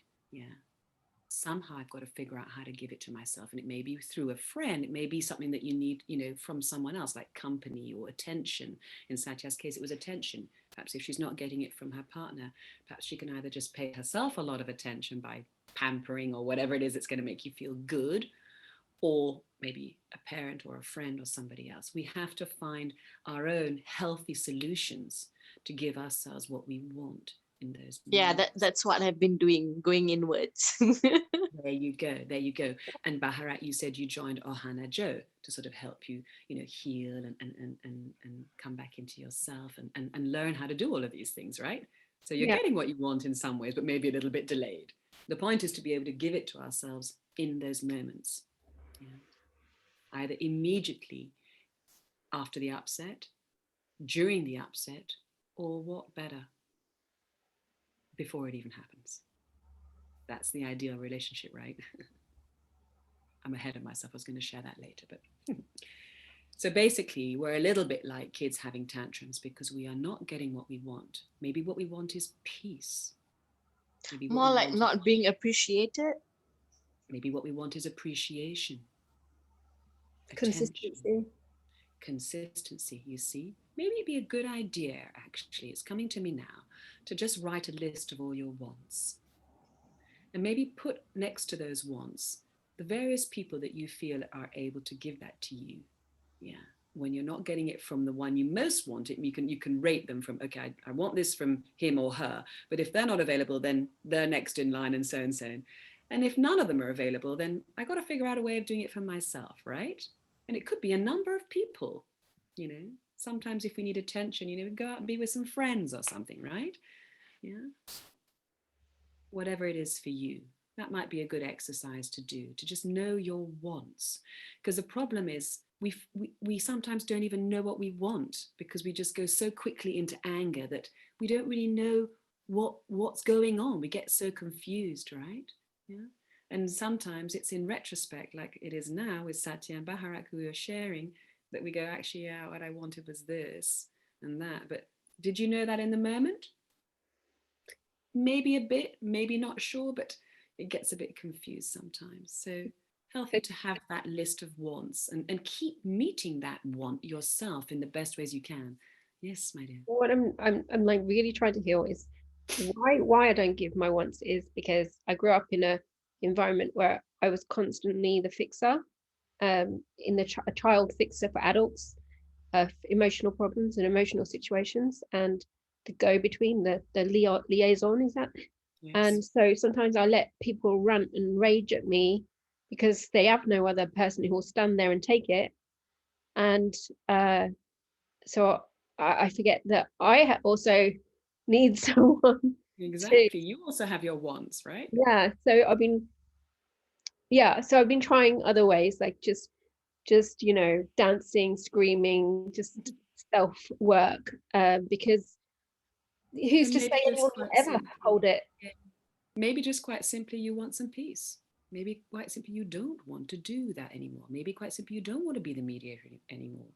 somehow I've got to figure out how to give it to myself. And it may be through a friend. It may be something that you need, from someone else, like company or attention. In Satya's case, it was attention. Perhaps if she's not getting it from her partner, perhaps she can either just pay herself a lot of attention by pampering or whatever it is that's going to make you feel good, or maybe a parent or a friend or somebody else. We have to find our own healthy solutions to give ourselves what we want in those moments. That's what I've been doing, going inwards. There you go. And Baharat, you said you joined Ohana Joe to sort of help you, heal and come back into yourself and learn how to do all of these things, right? So you're getting what you want in some ways, but maybe a little bit delayed. The point is to be able to give it to ourselves in those moments. Either immediately after the upset, during the upset, or what better, before it even happens. That's the ideal relationship, right? I'm ahead of myself. I was going to share that later, but so basically we're a little bit like kids having tantrums because we are not getting what we want. Maybe what we want is peace. Maybe more like not being appreciated. Maybe what we want is appreciation. attention, Consistency. consistency, you see. Maybe it'd be a good idea, actually, it's coming to me now, to just write a list of all your wants. And maybe put next to those wants the various people that you feel are able to give that to you. Yeah. When you're not getting it from the one you most want it, you can rate them from, okay, I want this from him or her, but if they're not available, then they're next in line, and so and so. And if none of them are available, then I got to figure out a way of doing it for myself, right? And it could be a number of people, you know. Sometimes if we need attention, you know, we go out and be with some friends or something, right? Yeah. Whatever it is for you, that might be a good exercise to do, to just know your wants. Because the problem is we sometimes don't even know what we want, because we just go so quickly into anger that we don't really know what's going on. We get so confused, right? Yeah. And sometimes it's in retrospect, like it is now with Satya and Baharak, who are sharing, that we go, actually, yeah, what I wanted was this and that. But did you know that in the moment? Maybe a bit, maybe not sure, but it gets a bit confused sometimes. So healthy to have that list of wants, and keep meeting that want yourself in the best ways you can. Yes, my dear. What I'm like really trying to heal is why I don't give my wants is because I grew up in a environment where I was constantly the fixer, in the a child fixer for adults of emotional problems and emotional situations, and the go between, the liaison, is that? Yes. And so sometimes I let people rant and rage at me because they have no other person who will stand there and take it. And so I forget that I also need someone. Exactly. You also have your wants, right? Yeah. So I've been trying other ways, like just you know, dancing, screaming, just self work, because who's to say anyone will ever hold it? Maybe just quite simply you want some peace. Maybe quite simply you don't want to do that anymore. Maybe quite simply you don't want to be the mediator anymore.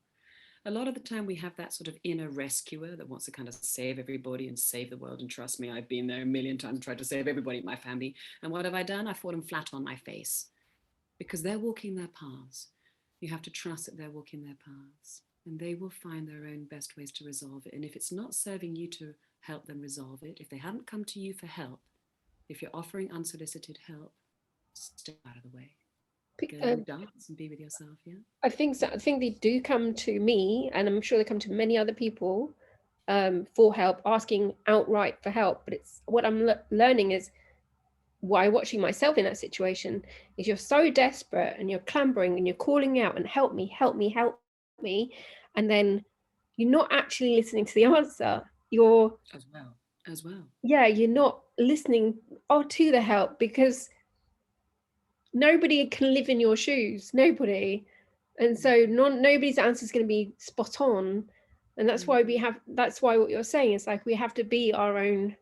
A lot of the time we have that sort of inner rescuer that wants to kind of save everybody and save the world. And trust me, I've been there a million times, tried to save everybody in my family. And what have I done? I've fallen flat on my face, because they're walking their paths. You have to trust that they're walking their paths, and they will find their own best ways to resolve it. And if it's not serving you to help them resolve it, if they haven't come to you for help, if you're offering unsolicited help, step out of the way. Go dance and be with yourself. Yeah, I think so. I think they do come to me, and I'm sure they come to many other people, for help, asking outright for help. But it's what I'm learning is, why watching myself in that situation, is you're so desperate and you're clambering and you're calling out and help me, help me, help me, and then you're not actually listening to the answer. You're as well. Yeah, you're not listening to the help, because nobody can live in your shoes, nobody. And so nobody's answer is going to be spot on. And that's why that's why what you're saying is, like, we have to be our own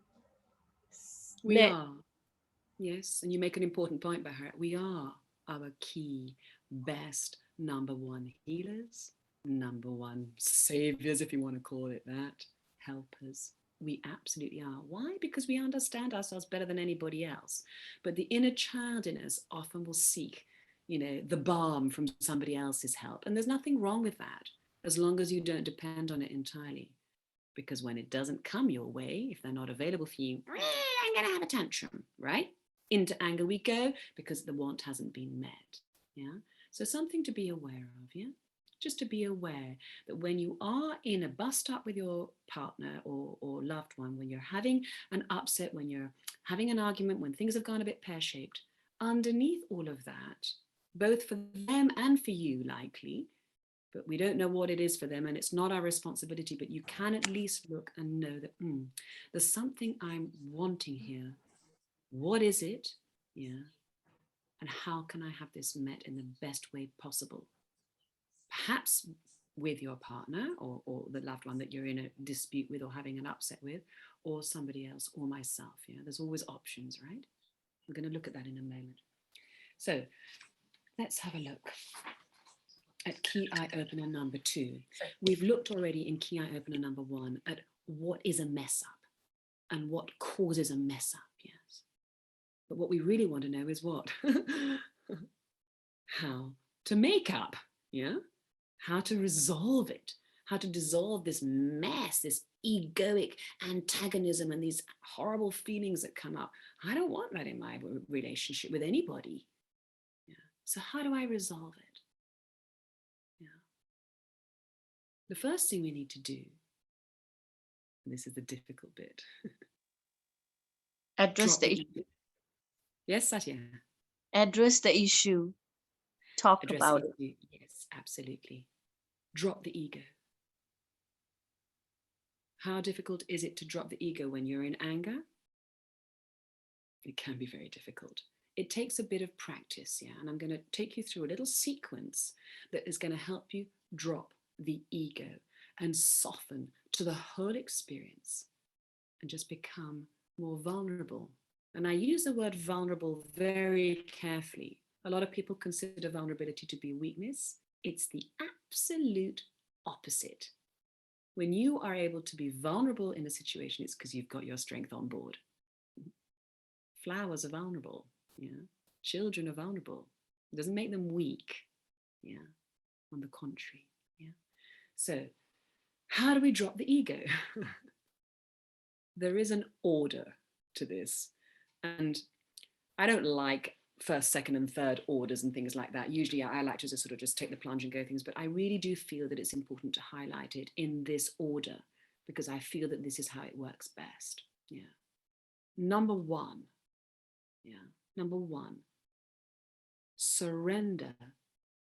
we are. Yes, and you make an important point, Baharat. We are our key, best, number one healers, number one saviors, if you want to call it that, helpers. We absolutely are. Why? Because we understand ourselves better than anybody else. But the inner child in us often will seek, you know, the balm from somebody else's help. And there's nothing wrong with that, as long as you don't depend on it entirely. Because when it doesn't come your way, if they're not available for you, I'm going to have a tantrum, right? Into anger we go, because the want hasn't been met. Yeah. So something to be aware of. Yeah. Just to be aware that when you are in a bust up with your partner or loved one, when you're having an upset, when you're having an argument, when things have gone a bit pear-shaped, underneath all of that, both for them and for you likely, but we don't know what it is for them, and it's not our responsibility, but you can at least look and know that there's something I'm wanting here. What is it? Yeah. And how can I have this met in the best way possible? Perhaps with your partner or the loved one that you're in a dispute with or having an upset with, or somebody else, or myself. Yeah, there's always options, right? We're going to look at that in a moment. So let's have a look at key eye opener number 2. We've looked already in key eye opener number 1 at what is a mess up and what causes a mess up. Yes. But what we really want to know is what? How to make up. Yeah. How to resolve it, how to dissolve this mess, this egoic antagonism and these horrible feelings that come up. I don't want that in my relationship with anybody. Yeah. So how do I resolve it? Yeah. The first thing we need to do, and this is the difficult bit, Address drop the the issue. ego. Yes, Satya. Address the issue. Talk Address about the it. ego. Yes, absolutely. Drop the ego. How difficult is it to drop the ego when you're in anger? It can be very difficult. It takes a bit of practice, yeah. And I'm going to take you through a little sequence that is going to help you drop the ego and soften to the whole experience and just become more vulnerable. And I use the word vulnerable very carefully. A lot of people consider vulnerability to be weakness. It's the absolute opposite. When you are able to be vulnerable in a situation, it's because you've got your strength on board. Flowers are vulnerable, yeah. Children are vulnerable. It doesn't make them weak, yeah. On the contrary, yeah. So, how do we drop the ego? There is an order to this, and I don't like first, second, and third orders and things like that. Usually, I like to just sort of just take the plunge and go things, but I really do feel that it's important to highlight it in this order because I feel that this is how it works best. Yeah. Number one. Yeah. Number one, surrender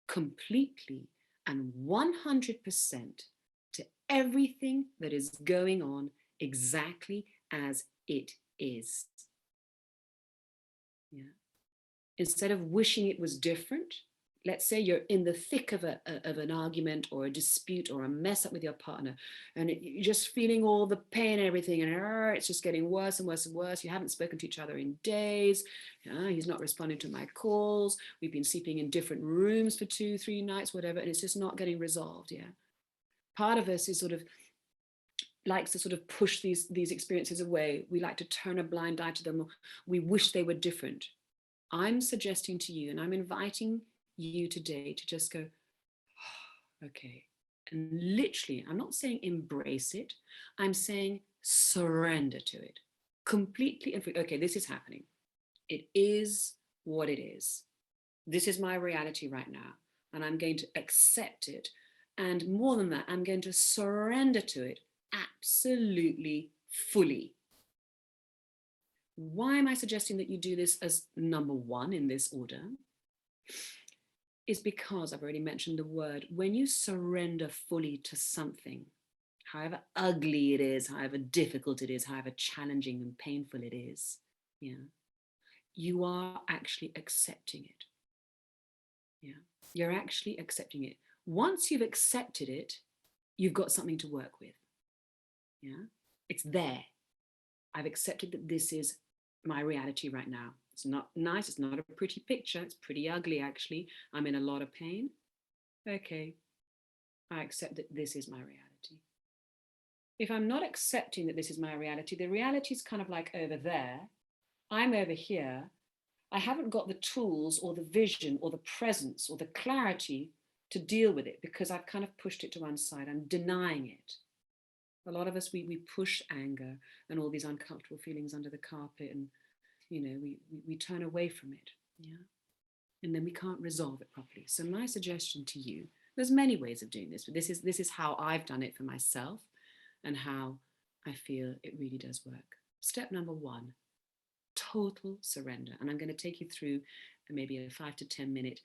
completely and 100% to everything that is going on exactly as it is. Yeah. Instead of wishing it was different, let's say you're in the thick of an argument or a dispute or a mess up with your partner, and you're just feeling all the pain and everything, and it's just getting worse and worse and worse. You haven't spoken to each other in days. He's not responding to my calls. We've been sleeping in different rooms for 2-3 nights, whatever, and it's just not getting resolved. Yeah. Part of us is sort of likes to sort of push these experiences away. We like to turn a blind eye to them. We wish they were different. I'm suggesting to you, and I'm inviting you today to just go, oh, okay. And literally, I'm not saying embrace it. I'm saying surrender to it completely. And okay, this is happening. It is what it is. This is my reality right now. And I'm going to accept it. And more than that, I'm going to surrender to it absolutely fully. Why am I suggesting that you do this as number one in this order? Is because I've already mentioned the word, when you surrender fully to something, however ugly it is, however difficult it is, however challenging and painful it is, yeah, you are actually accepting it. Yeah, you're actually accepting it. Once you've accepted it, you've got something to work with. Yeah, it's there. I've accepted that this is my reality right now. It's not nice. It's not a pretty picture. It's pretty ugly, actually. I'm in a lot of pain. Okay, I accept that this is my reality. If I'm not accepting that this is my reality, the reality is kind of like over there. I'm over here. I haven't got the tools or the vision or the presence or the clarity to deal with it because I've kind of pushed it to one side. I'm denying it. A lot of us, we push anger and all these uncomfortable feelings under the carpet, and we turn away from it, yeah, and then we can't resolve it properly. So my suggestion to you, there's many ways of doing this, but this is how I've done it for myself and how I feel it really does work. Step number one, total surrender. And I'm going to take you through maybe a 5 to 10 minute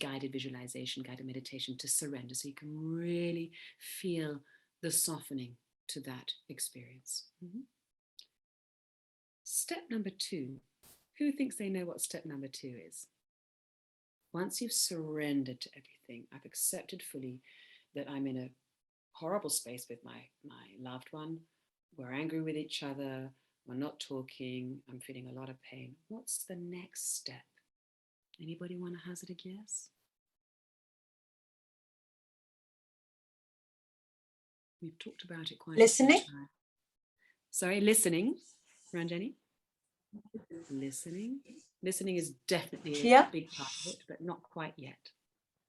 guided visualization, guided meditation to surrender, so you can really feel the softening to that experience. Mm-hmm. Step number two, who thinks they know what step number two is? Once you've surrendered to everything, I've accepted fully that I'm in a horrible space with my loved one, we're angry with each other, we're not talking, I'm feeling a lot of pain. What's the next step? Anybody want to hazard a guess? We've talked about it quite a few times. Sorry, listening, Ranjani? Listening. Listening is definitely a big part of it, but not quite yet.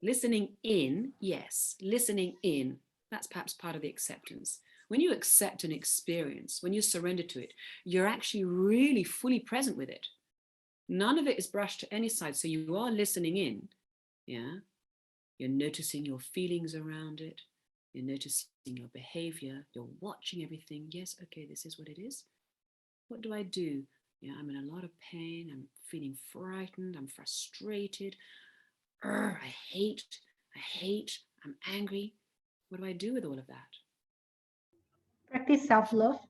Listening in, yes, listening in, that's perhaps part of the acceptance. When you accept an experience, when you surrender to it, you're actually really fully present with it. None of it is brushed to any side. So you are listening in, yeah? You're noticing your feelings around it. You're noticing your behavior. You're watching everything. Yes, okay, this is what it is. What do I do? Yeah, I'm in a lot of pain. I'm feeling frightened. I'm frustrated. I hate. I'm angry. What do I do with all of that? Practice self-love.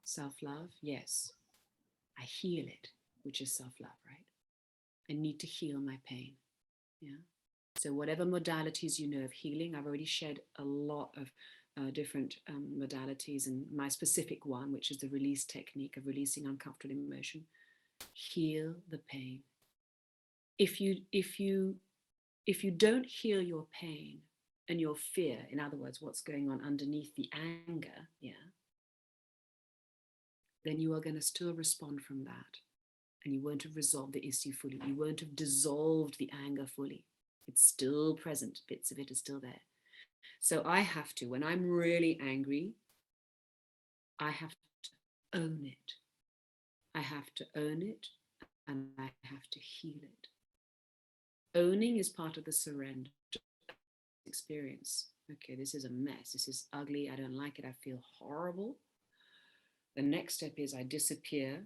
Self-love, yes. I heal it, which is self-love, right? I need to heal my pain. Yeah. So whatever modalities you know of healing, I've already shared a lot of different modalities, and my specific one, which is the release technique of releasing uncomfortable emotion. Heal the pain. If you don't heal your pain and your fear, in other words, what's going on underneath the anger, yeah, then you are going to still respond from that. And you won't have resolved the issue fully. You won't have dissolved the anger fully. It's still present. Bits of it are still there. So I have to, when I'm really angry, I have to own it. I have to own it, and I have to heal it. Owning is part of the surrender experience. Okay, this is a mess. This is ugly. I don't like it. I feel horrible. The next step is I disappear.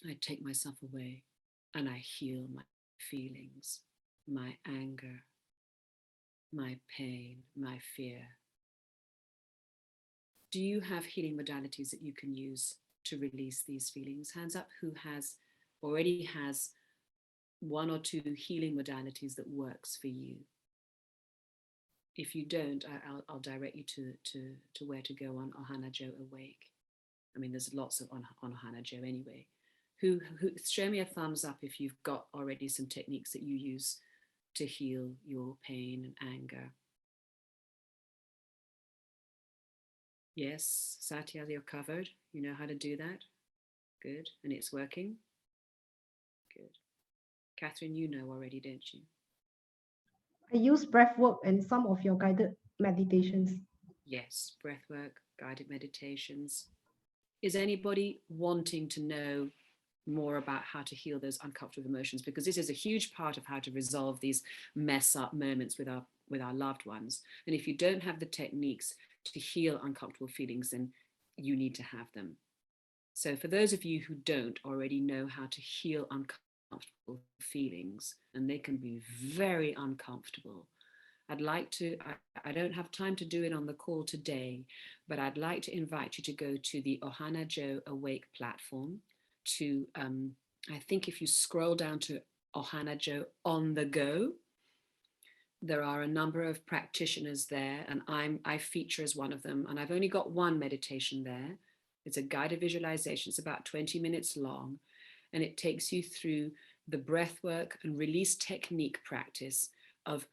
I take myself away and I heal my feelings, my anger, my pain, my fear. Do you have healing modalities that you can use to release these feelings? Hands up who already has one or two healing modalities that works for you. If you don't, I'll direct you to where to go on Ohana Joe Awake. I mean, there's lots of on Ohana Joe anyway. Who show me a thumbs up if you've got already some techniques that you use to heal your pain and anger. Yes, Satya, you're covered. You know how to do that. Good. And it's working. Good. Catherine, you know already, don't you? I use breath work and some of your guided meditations. Yes, breath work, guided meditations. Is anybody wanting to know more about how to heal those uncomfortable emotions? Because this is a huge part of how to resolve these mess up moments with our loved ones. And if you don't have the techniques to heal uncomfortable feelings, then you need to have them. So for those of you who don't already know how to heal uncomfortable feelings, and they can be very uncomfortable, I'd like to, I don't have time to do it on the call today, but I'd like to invite you to go to the Ohana Joe Awake platform to, I think if you scroll down to Ohana Joe on the go, there are a number of practitioners there, and I feature as one of them, and I've only got one meditation there. It's a guided visualization. It's about 20 minutes long, and it takes you through the breath work and release technique practice of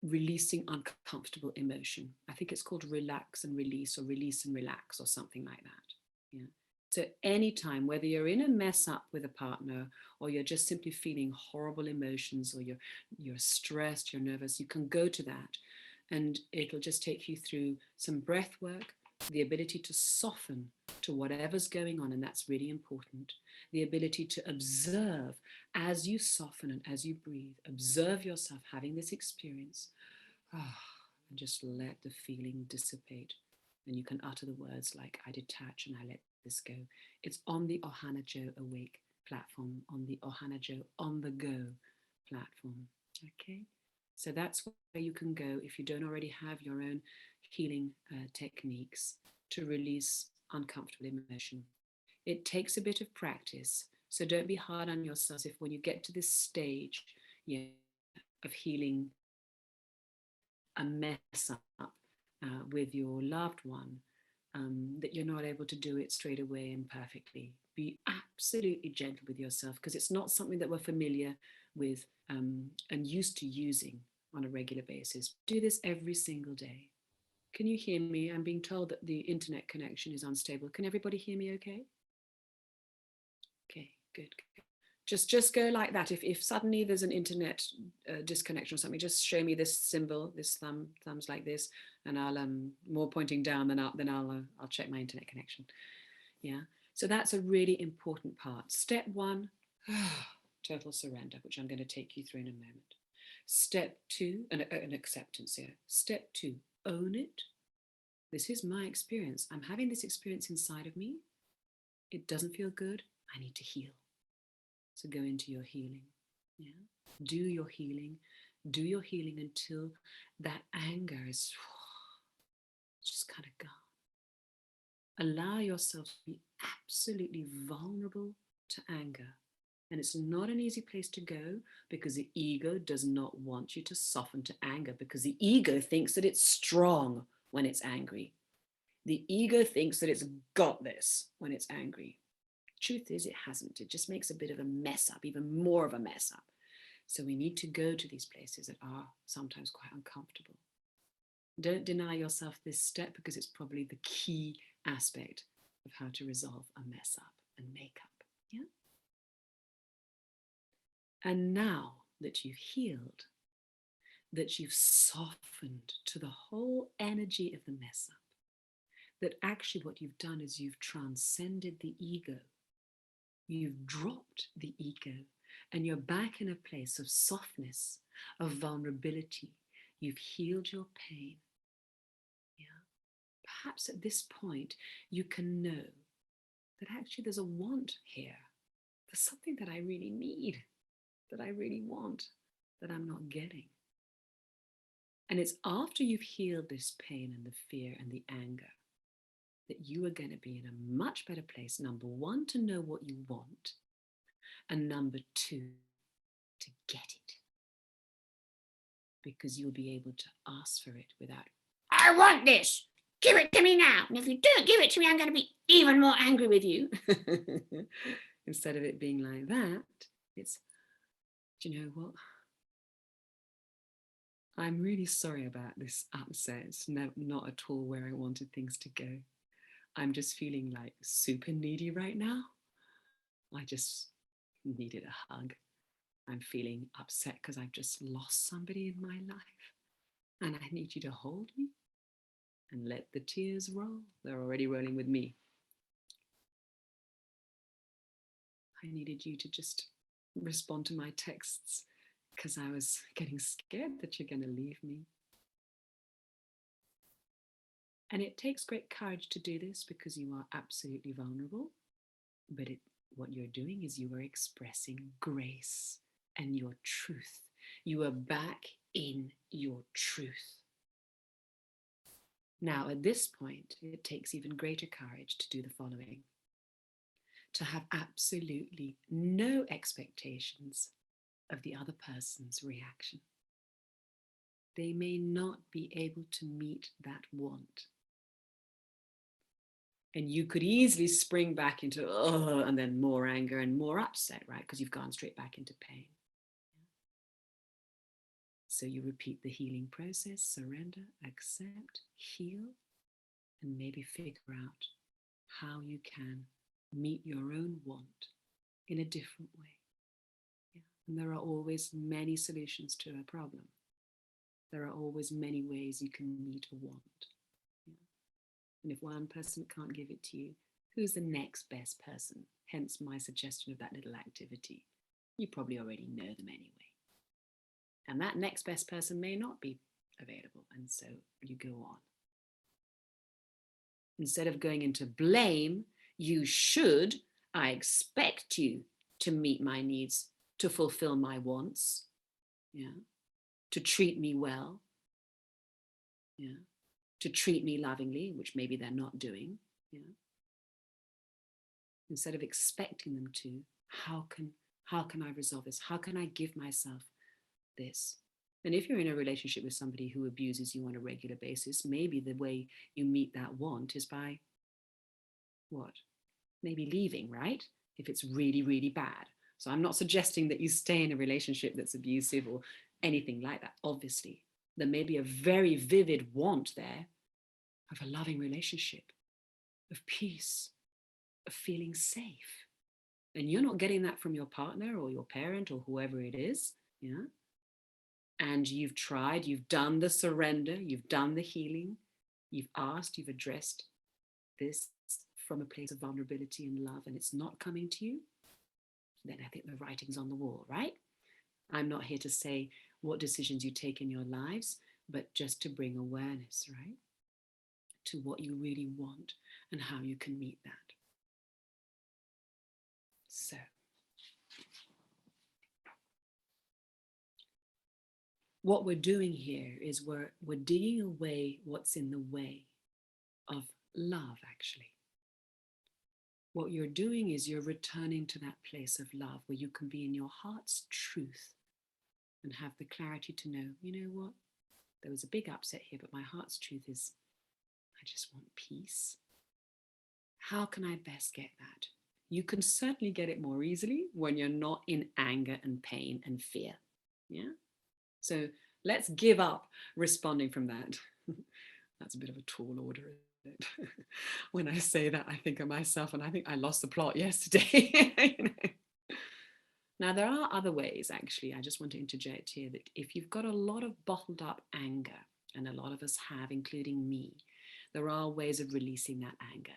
releasing uncomfortable emotion. I think it's called relax and release, or release and relax, or something like that. Yeah. So anytime, whether you're in a mess up with a partner, or you're just simply feeling horrible emotions, or you're stressed, you're nervous, you can go to that, and it'll just take you through some breath work, the ability to soften to whatever's going on, and that's really important. The ability to observe as you soften and as you breathe, observe yourself having this experience, and just let the feeling dissipate. And you can utter the words like, I detach and I let this go. It's on the Ohana Joe Awake platform, on the Ohana Joe On the Go platform. Okay, so that's where you can go if you don't already have your own healing techniques to release uncomfortable emotion. It takes a bit of practice, so don't be hard on yourself if when you get to this stage, yeah, of healing a mess up with your loved one, that you're not able to do it straight away and perfectly. Be absolutely gentle with yourself, because it's not something that we're familiar with and used to using on a regular basis. Do this every single day. Can you hear me? I'm being told that the internet connection is unstable. Can everybody hear me okay? Okay, good. Just go like that. If suddenly there's an internet disconnection or something, just show me this symbol, this thumbs like this, and I'll more pointing down than I'll check my internet connection. Yeah. So that's a really important part. Step 1, total surrender, which I'm going to take you through in a moment. Step 2, an acceptance here. Step 2, own it. This is my experience. I'm having this experience inside of me. It doesn't feel good. I need to heal. So go into your healing. Yeah. Do your healing. Do your healing until that anger is just kind of gone. Allow yourself to be absolutely vulnerable to anger. And it's not an easy place to go because the ego does not want you to soften to anger, because the ego thinks that it's strong when it's angry. The ego thinks that it's got this when it's angry. Truth is, it hasn't. It just makes a bit of a mess up, even more of a mess up. So we need to go to these places that are sometimes quite uncomfortable. Don't deny yourself this step, because it's probably the key aspect of how to resolve a mess up and make up. Yeah. And now that you've healed, that you've softened to the whole energy of the mess up, that actually what you've done is you've transcended the ego. You've dropped the ego and you're back in a place of softness, of vulnerability. You've healed your pain. Yeah. Perhaps at this point, you can know that actually there's a want here. There's something that I really need, that I really want, that I'm not getting. And it's after you've healed this pain and the fear and the anger that you are going to be in a much better place, number 1, to know what you want, and number 2, to get it. Because you'll be able to ask for it without, I want this, give it to me now. And if you don't give it to me, I'm going to be even more angry with you. Instead of it being like that, it's, do you know what? I'm really sorry about this upset. It's not at all where I wanted things to go. I'm just feeling like super needy right now. I just needed a hug. I'm feeling upset because I've just lost somebody in my life. And I need you to hold me and let the tears roll. They're already rolling with me. I needed you to just respond to my texts because I was getting scared that you're going to leave me. And it takes great courage to do this because you are absolutely vulnerable. But what you're doing is you are expressing grace and your truth. You are back in your truth. Now, at this point, it takes even greater courage to do the following: to have absolutely no expectations of the other person's reaction. They may not be able to meet that want. And you could easily spring back into, oh, and then more anger and more upset, right? Because you've gone straight back into pain. So you repeat the healing process: surrender, accept, heal, and maybe figure out how you can meet your own want in a different way. Yeah. And there are always many solutions to a problem. There are always many ways you can meet a want. Yeah. And if one person can't give it to you, who's the next best person? Hence my suggestion of that little activity. You probably already know them anyway. And that next best person may not be available. And so you go on. Instead of going into blame, you should, I expect you to meet my needs, to fulfill my wants, yeah, to treat me well, yeah, to treat me lovingly, which maybe they're not doing, yeah. Instead of expecting them to, how can I resolve this? How can I give myself this? And if you're in a relationship with somebody who abuses you on a regular basis, maybe the way you meet that want is by what? Maybe leaving, right? If it's really, really bad. So I'm not suggesting that you stay in a relationship that's abusive or anything like that. Obviously, there may be a very vivid want there of a loving relationship, of peace, of feeling safe. and you're not getting that from your partner or your parent or whoever it is, yeah, and you've tried, you've done the surrender, you've done the healing, you've asked, you've addressed this from a place of vulnerability and love, and it's not coming to you, then I think the writing's on the wall, right? I'm not here to say what decisions you take in your lives, but just to bring awareness, right, to what you really want and how you can meet that. So, what we're doing here is we're digging away what's in the way of love, actually. What you're doing is you're returning to that place of love where you can be in your heart's truth and have the clarity to know, you know what, there was a big upset here, but my heart's truth is, I just want peace. How can I best get that? You can certainly get it more easily when you're not in anger and pain and fear. Yeah. So let's give up responding from that. That's a bit of a tall order, isn't it? When I say that, I think of myself, and I think I lost the plot yesterday. You know? Now, there are other ways, actually. I just want to interject here that if you've got a lot of bottled up anger, and a lot of us have, including me, there are ways of releasing that anger.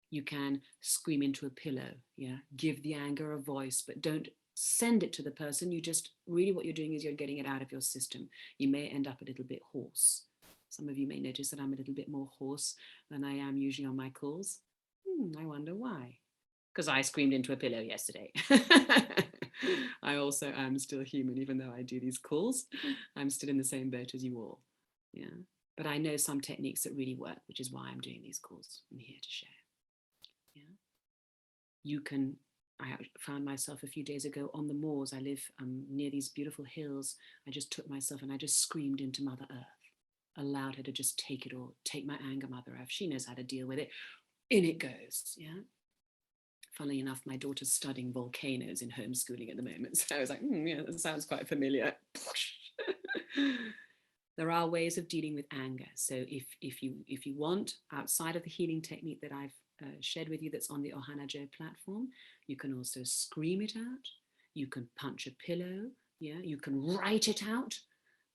You can scream into a pillow, yeah, give the anger a voice, but don't send it to the person. You just, really what you're doing is you're getting it out of your system. You may end up a little bit hoarse. Some of you may notice that I'm a little bit more hoarse than I am usually on my calls. I wonder why. Because I screamed into a pillow yesterday. I also am still human, even though I do these calls. I'm still in the same boat as you all. Yeah. But I know some techniques that really work, which is why I'm doing these calls and here to share. Yeah. You can, I found myself a few days ago on the moors. I live near these beautiful hills. I just took myself and I just screamed into Mother Earth, allowed her to just take it all, take my anger, Mother Earth. She knows how to deal with it. In it goes, yeah. Funnily enough, my daughter's studying volcanoes in homeschooling at the moment. So I was like, yeah, that sounds quite familiar. There are ways of dealing with anger. So if you want, outside of the healing technique that I've shared with you that's on the Ohana Joe platform, you can also scream it out. You can punch a pillow. Yeah, you can write it out.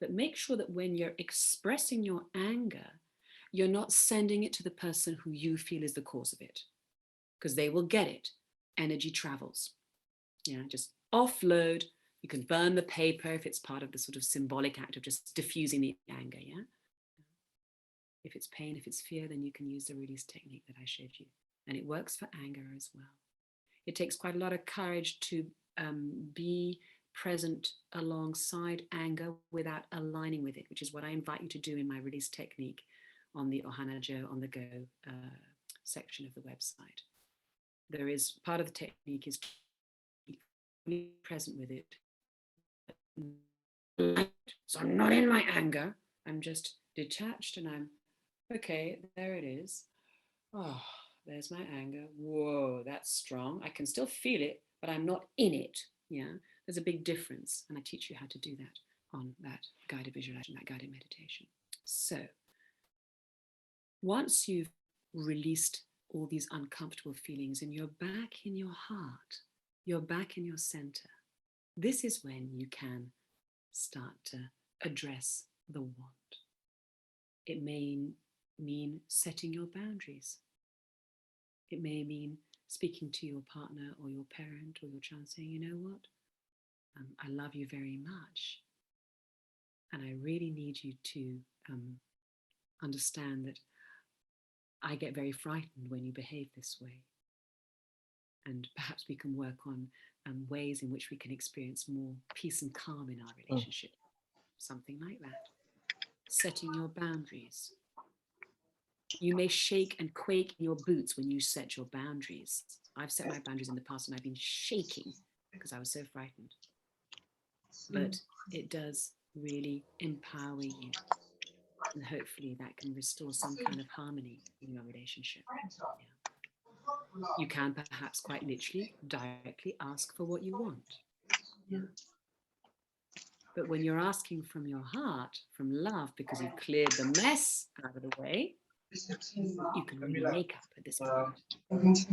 But make sure that when you're expressing your anger, you're not sending it to the person who you feel is the cause of it, because they will get it. Energy travels. Yeah, just offload. You can burn the paper if it's part of the sort of symbolic act of just diffusing the anger, yeah? If it's pain, if it's fear, then you can use the release technique that I showed you. And it works for anger as well. It takes quite a lot of courage to be present alongside anger without aligning with it, which is what I invite you to do in my release technique on the Ohana Joe on the Go section of the website. There is, part of the technique is to be present with it. So I'm not in my anger, I'm just detached and I'm, okay, there it is. Oh, there's my anger. Whoa, that's strong. I can still feel it, but I'm not in it. Yeah, there's a big difference. And I teach you how to do that on that guided visualization, that guided meditation. So once you've released all these uncomfortable feelings and you're back in your heart, you're back in your center, this is when you can start to address the want. It may mean setting your boundaries. It may mean speaking to your partner or your parent or your child saying, you know what, I love you very much. And I really need you to understand that I get very frightened when you behave this way. And perhaps we can work on ways in which we can experience more peace and calm in our relationship. Something like that. Setting your boundaries. You may shake and quake in your boots when you set your boundaries. I've set my boundaries in the past and I've been shaking because I was so frightened. But it does really empower you. And hopefully that can restore some kind of harmony in your relationship. Yeah. You can perhaps quite literally directly ask for what you want. Yeah. But when you're asking from your heart, from love, because you've cleared the mess out of the way, you can really make up at this point.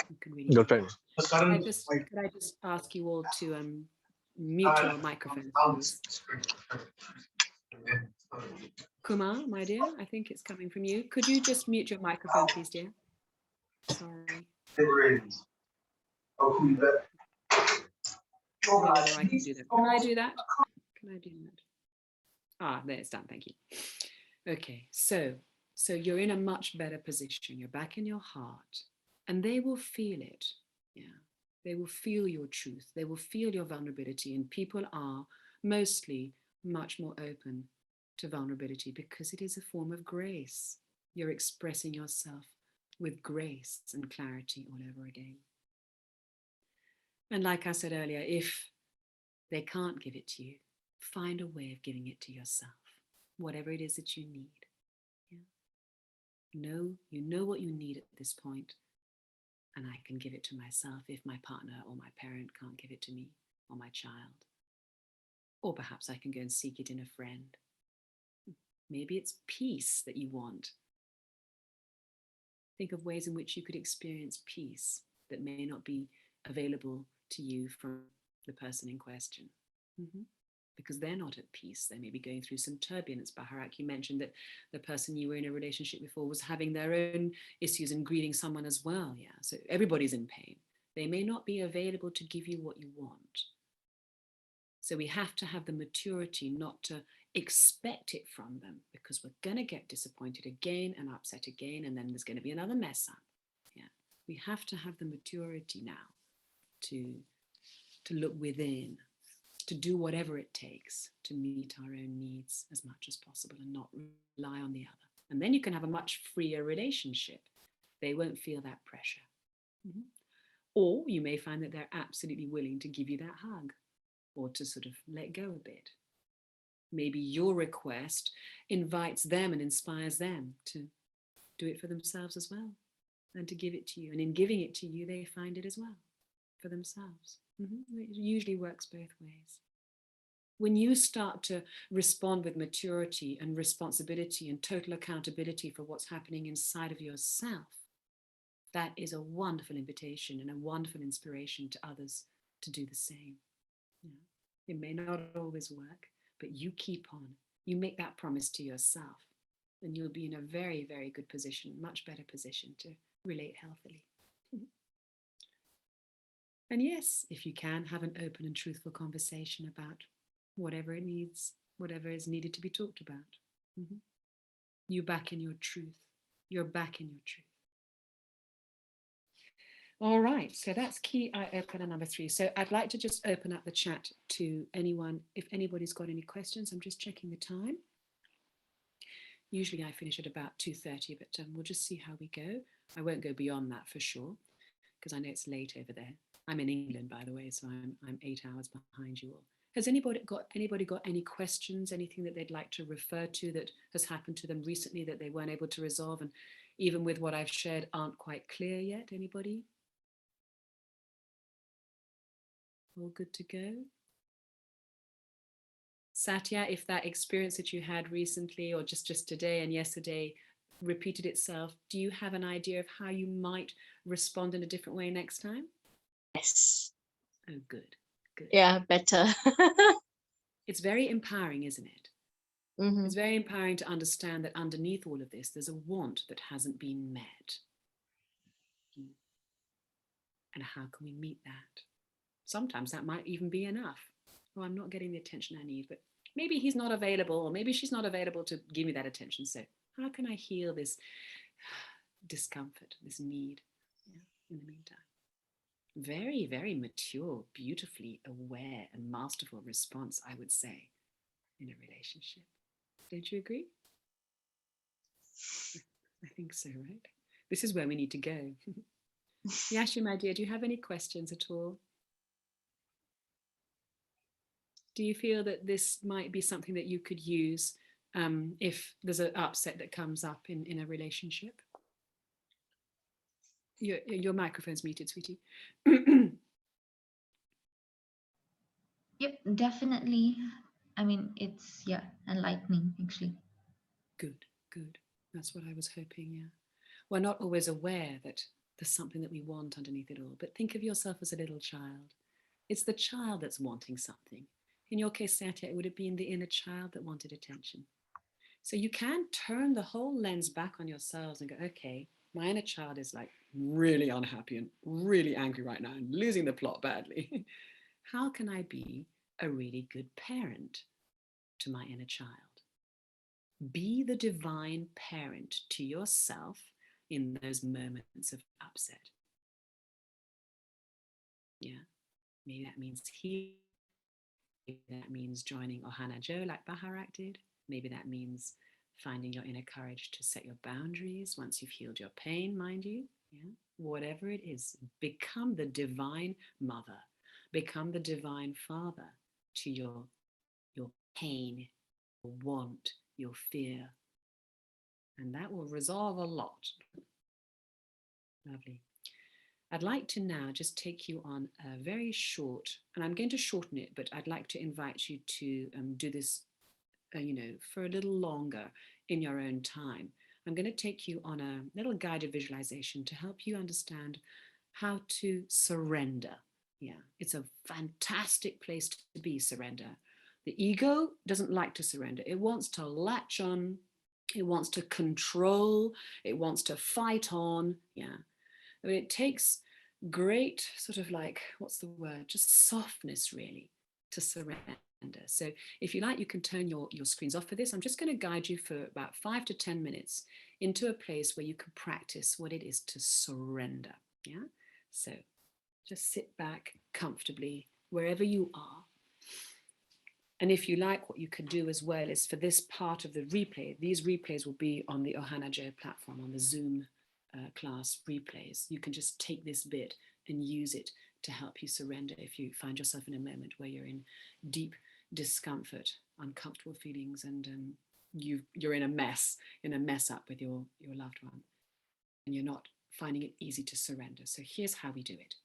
You can really Good friend. could I just ask you all to mute your microphone, please? Kumar, my dear, I think it's coming from you. Could you just mute your microphone, please, dear? Sorry. I don't know whether I can do that. Can I do that? Can I do that? Ah, there it's done. Thank you. Okay, so you're in a much better position. You're back in your heart, and they will feel it. Yeah, they will feel your truth. They will feel your vulnerability, and people are mostly much more open to vulnerability because it is a form of grace. You're expressing yourself with grace and clarity all over again. And like I said earlier, if they can't give it to you, find a way of giving it to yourself, whatever it is that you need. Yeah. You know what you need at this point, and I can give it to myself if my partner or my parent can't give it to me, or my child. Or perhaps I can go and seek it in a friend. Maybe it's peace that you want. Think of ways in which you could experience peace that may not be available to you from the person in question. Because they're not at peace. They may be going through some turbulence. Baharak, you mentioned that the person you were in a relationship before was having their own issues and grieving someone as well. Yeah, so everybody's in pain. They may not be available to give you what you want. So we have to have the maturity not to expect it from them, because we're going to get disappointed again and upset again, and then there's going to be another mess up. Yeah, we have to have the maturity now to look within, to do whatever it takes to meet our own needs as much as possible and not rely on the other. And then you can have a much freer relationship. They won't feel that pressure. Or you may find that they're absolutely willing to give you that hug or to sort of let go a bit. Maybe your request invites them and inspires them to do it for themselves as well and to give it to you. And in giving it to you, they find it as well for themselves. It usually works both ways. When you start to respond with maturity and responsibility and total accountability for what's happening inside of yourself, that is a wonderful invitation and a wonderful inspiration to others to do the same. It may not always work, but you keep on. You make that promise to yourself, and you'll be in a very, very good position, much better position to relate healthily. And yes, if you can, have an open and truthful conversation about whatever it needs, whatever is needed to be talked about. You're back in your truth. You're back in your truth. All right, so that's key eye opener number 3. So I'd like to just open up the chat to anyone. If anybody's got any questions, I'm just checking the time. Usually I finish at about 2:30, but we'll just see how we go. I won't go beyond that for sure, because I know it's late over there. I'm in England, by the way, so I'm 8 hours behind you all. Has anybody got any questions, anything that they'd like to refer to that has happened to them recently that they weren't able to resolve, and even with what I've shared aren't quite clear yet? Anybody? All good to go? Satya, if that experience that you had recently or just today and yesterday repeated itself, do you have an idea of how you might respond in a different way next time? Yes. Oh, good. Yeah, better. It's very empowering, isn't it? It's very empowering to understand that underneath all of this, there's a want that hasn't been met. And how can we meet that? Sometimes that might even be enough. Oh, I'm not getting the attention I need, but maybe he's not available, or maybe she's not available to give me that attention. So how can I heal this discomfort, this need, in the meantime? Very, very mature, beautifully aware and masterful response, I would say, in a relationship. Don't you agree? I think so, right? This is where we need to go. Yashi, my dear, do you have any questions at all? Do you feel that this might be something that you could use if there's an upset that comes up in a relationship? Your microphone's muted, sweetie. Yep, definitely. I mean, it's enlightening actually. Good. That's what I was hoping, yeah. We're not always aware that there's something that we want underneath it all. But think of yourself as a little child. It's the child that's wanting something. In your case, Satya, it would have been the inner child that wanted attention. So you can turn the whole lens back on yourselves and go, okay, my inner child is like really unhappy and really angry right now and losing the plot badly. How can I be a really good parent to my inner child? Be the divine parent to yourself in those moments of upset. Yeah, maybe that means healing. Maybe that means joining Ohana Joe like Baharak did. Maybe that means finding your inner courage to set your boundaries once you've healed your pain, mind you. Yeah, whatever it is, become the divine mother, become the divine father to your pain, your want, your fear, and that will resolve a lot. Lovely. I'd like to now just take you on a very short, and I'm going to shorten it, but I'd like to invite you to do this, for a little longer in your own time. I'm going to take you on a little guided visualization to help you understand how to surrender. Yeah, it's a fantastic place to be, surrender. The ego doesn't like to surrender. It wants to latch on. It wants to control. It wants to fight on. Yeah. I mean, it takes great sort of like, what's the word? Just softness, really, to surrender. So if you like, you can turn your screens off for this. I'm just going to guide you for about 5 to 10 minutes into a place where you can practice what it is to surrender. Yeah. So just sit back comfortably wherever you are. And if you like, what you can do as well is for this part of the replay, these replays will be on the Ohana Joe platform, on the Zoom class replays. You can just take this bit and use it to help you surrender if you find yourself in a moment where you're in deep discomfort, uncomfortable feelings, and you're in a mess up with your loved one, and you're not finding it easy to surrender. So here's how we do it.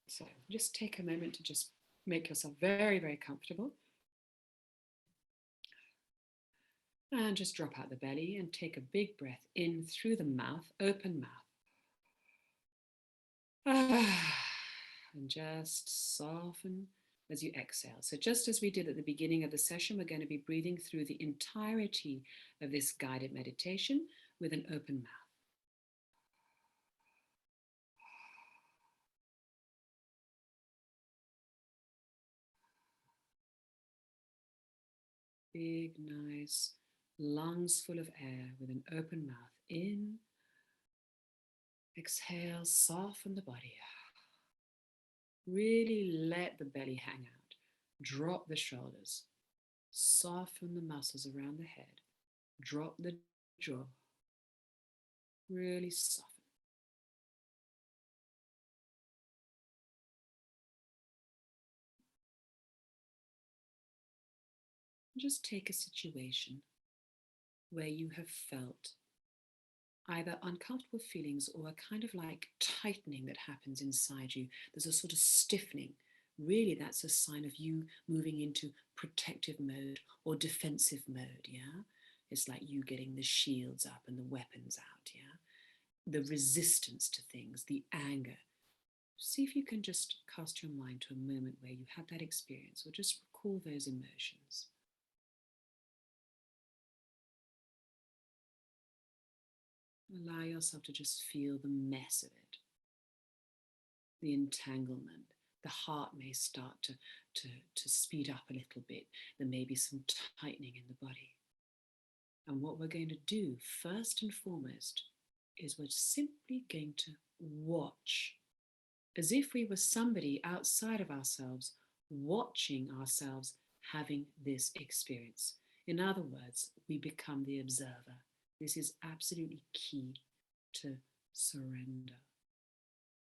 So just take a moment to just make yourself very, very comfortable. And just drop out the belly and take a big breath in through the mouth, open mouth. And just soften as you exhale. So just as we did at the beginning of the session, we're going to be breathing through the entirety of this guided meditation with an open mouth. Big, nice lungs full of air with an open mouth in. Exhale, soften the body. Really let the belly hang out. Drop the shoulders. Soften the muscles around the head. Drop the jaw. Really soften. Just take a situation where you have felt either uncomfortable feelings or a kind of like tightening that happens inside you. There's a sort of stiffening. Really, that's a sign of you moving into protective mode or defensive mode, yeah? It's like you getting the shields up and the weapons out, yeah? The resistance to things, the anger. See if you can just cast your mind to a moment where you had that experience, or just recall those emotions. Allow yourself to just feel the mess of it, the entanglement. The heart may start to speed up a little bit. There may be some tightening in the body. And what we're going to do first and foremost is we're simply going to watch, as if we were somebody outside of ourselves, watching ourselves having this experience. In other words, we become the observer. This is absolutely key to surrender.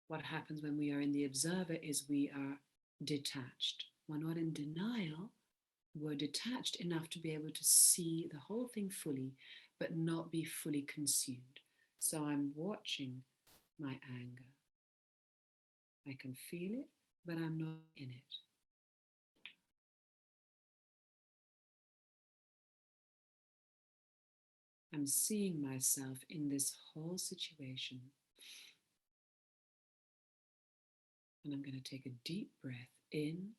What happens when we are in the observer is we are detached. We're not in denial. We're detached enough to be able to see the whole thing fully, but not be fully consumed. So I'm watching my anger. I can feel it, but I'm not in it. I'm seeing myself in this whole situation. And I'm going to take a deep breath in,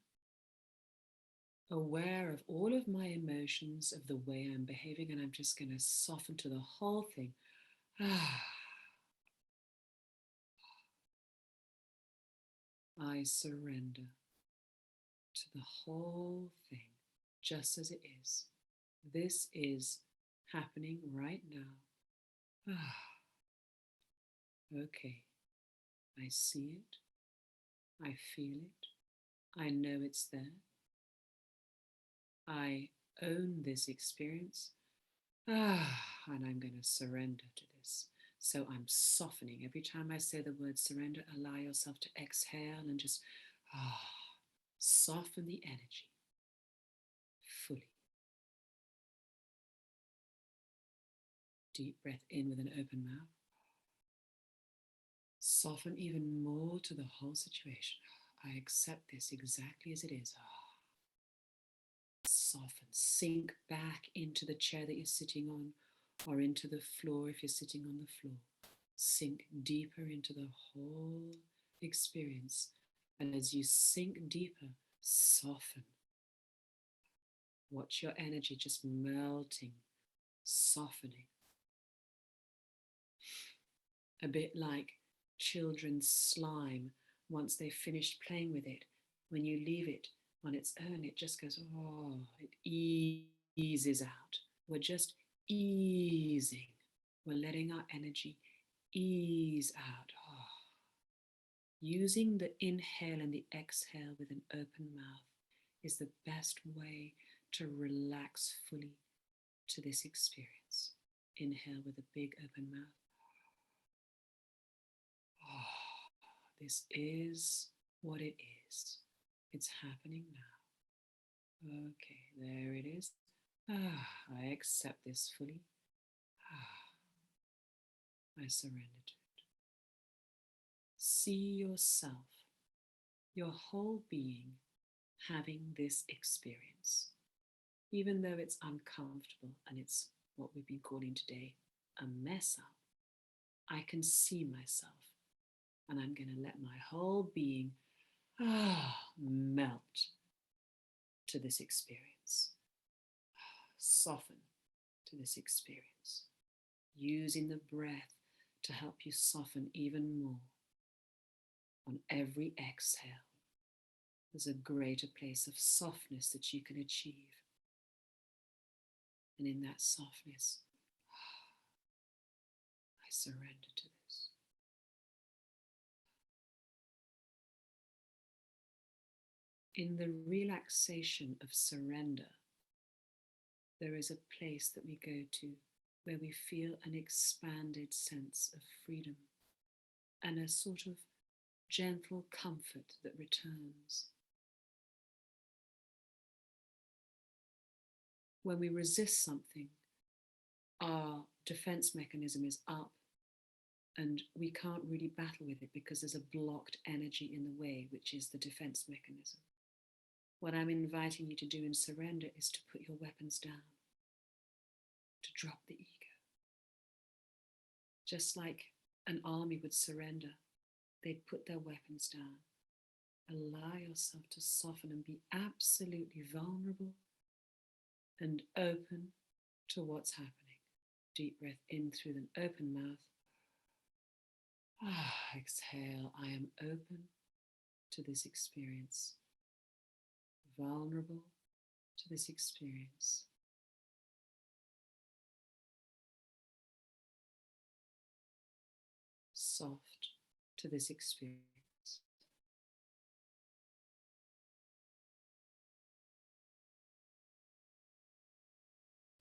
aware of all of my emotions, of the way I'm behaving, and I'm just going to soften to the whole thing. I surrender to the whole thing, just as it is. This is happening right now. Okay, I see it, I feel it, I know it's there. I own this experience, and I'm going to surrender to this. So I'm softening. Every time I say the word surrender, allow yourself to exhale and just soften the energy fully. Deep breath in with an open mouth. Soften even more to the whole situation. I accept this exactly as it is. Soften, sink back into the chair that you're sitting on, or into the floor if you're sitting on the floor. Sink deeper into the whole experience. And as you sink deeper, soften. Watch your energy just melting, softening. A bit like children's slime. Once they've finished playing with it, when you leave it on its own, it just goes, it eases out. We're just easing. We're letting our energy ease out. Using the inhale and the exhale with an open mouth is the best way to relax fully to this experience. Inhale with a big open mouth. This is what it is. It's happening now. Okay, there it is. I accept this fully. I surrender to it. See yourself, your whole being, having this experience. Even though it's uncomfortable and it's what we've been calling today a mess up, I can see myself, and I'm going to let my whole being melt to this experience. Soften to this experience. Using the breath to help you soften even more. On every exhale, there's a greater place of softness that you can achieve. And in that softness, I surrender to this. In the relaxation of surrender, there is a place that we go to where we feel an expanded sense of freedom and a sort of gentle comfort that returns. When we resist something, our defense mechanism is up and we can't really battle with it because there's a blocked energy in the way, which is the defense mechanism. What I'm inviting you to do in surrender is to put your weapons down, to drop the ego. Just like an army would surrender, they'd put their weapons down. Allow yourself to soften and be absolutely vulnerable and open to what's happening. Deep breath in through an open mouth. Exhale, I am open to this experience. Vulnerable to this experience. Soft to this experience.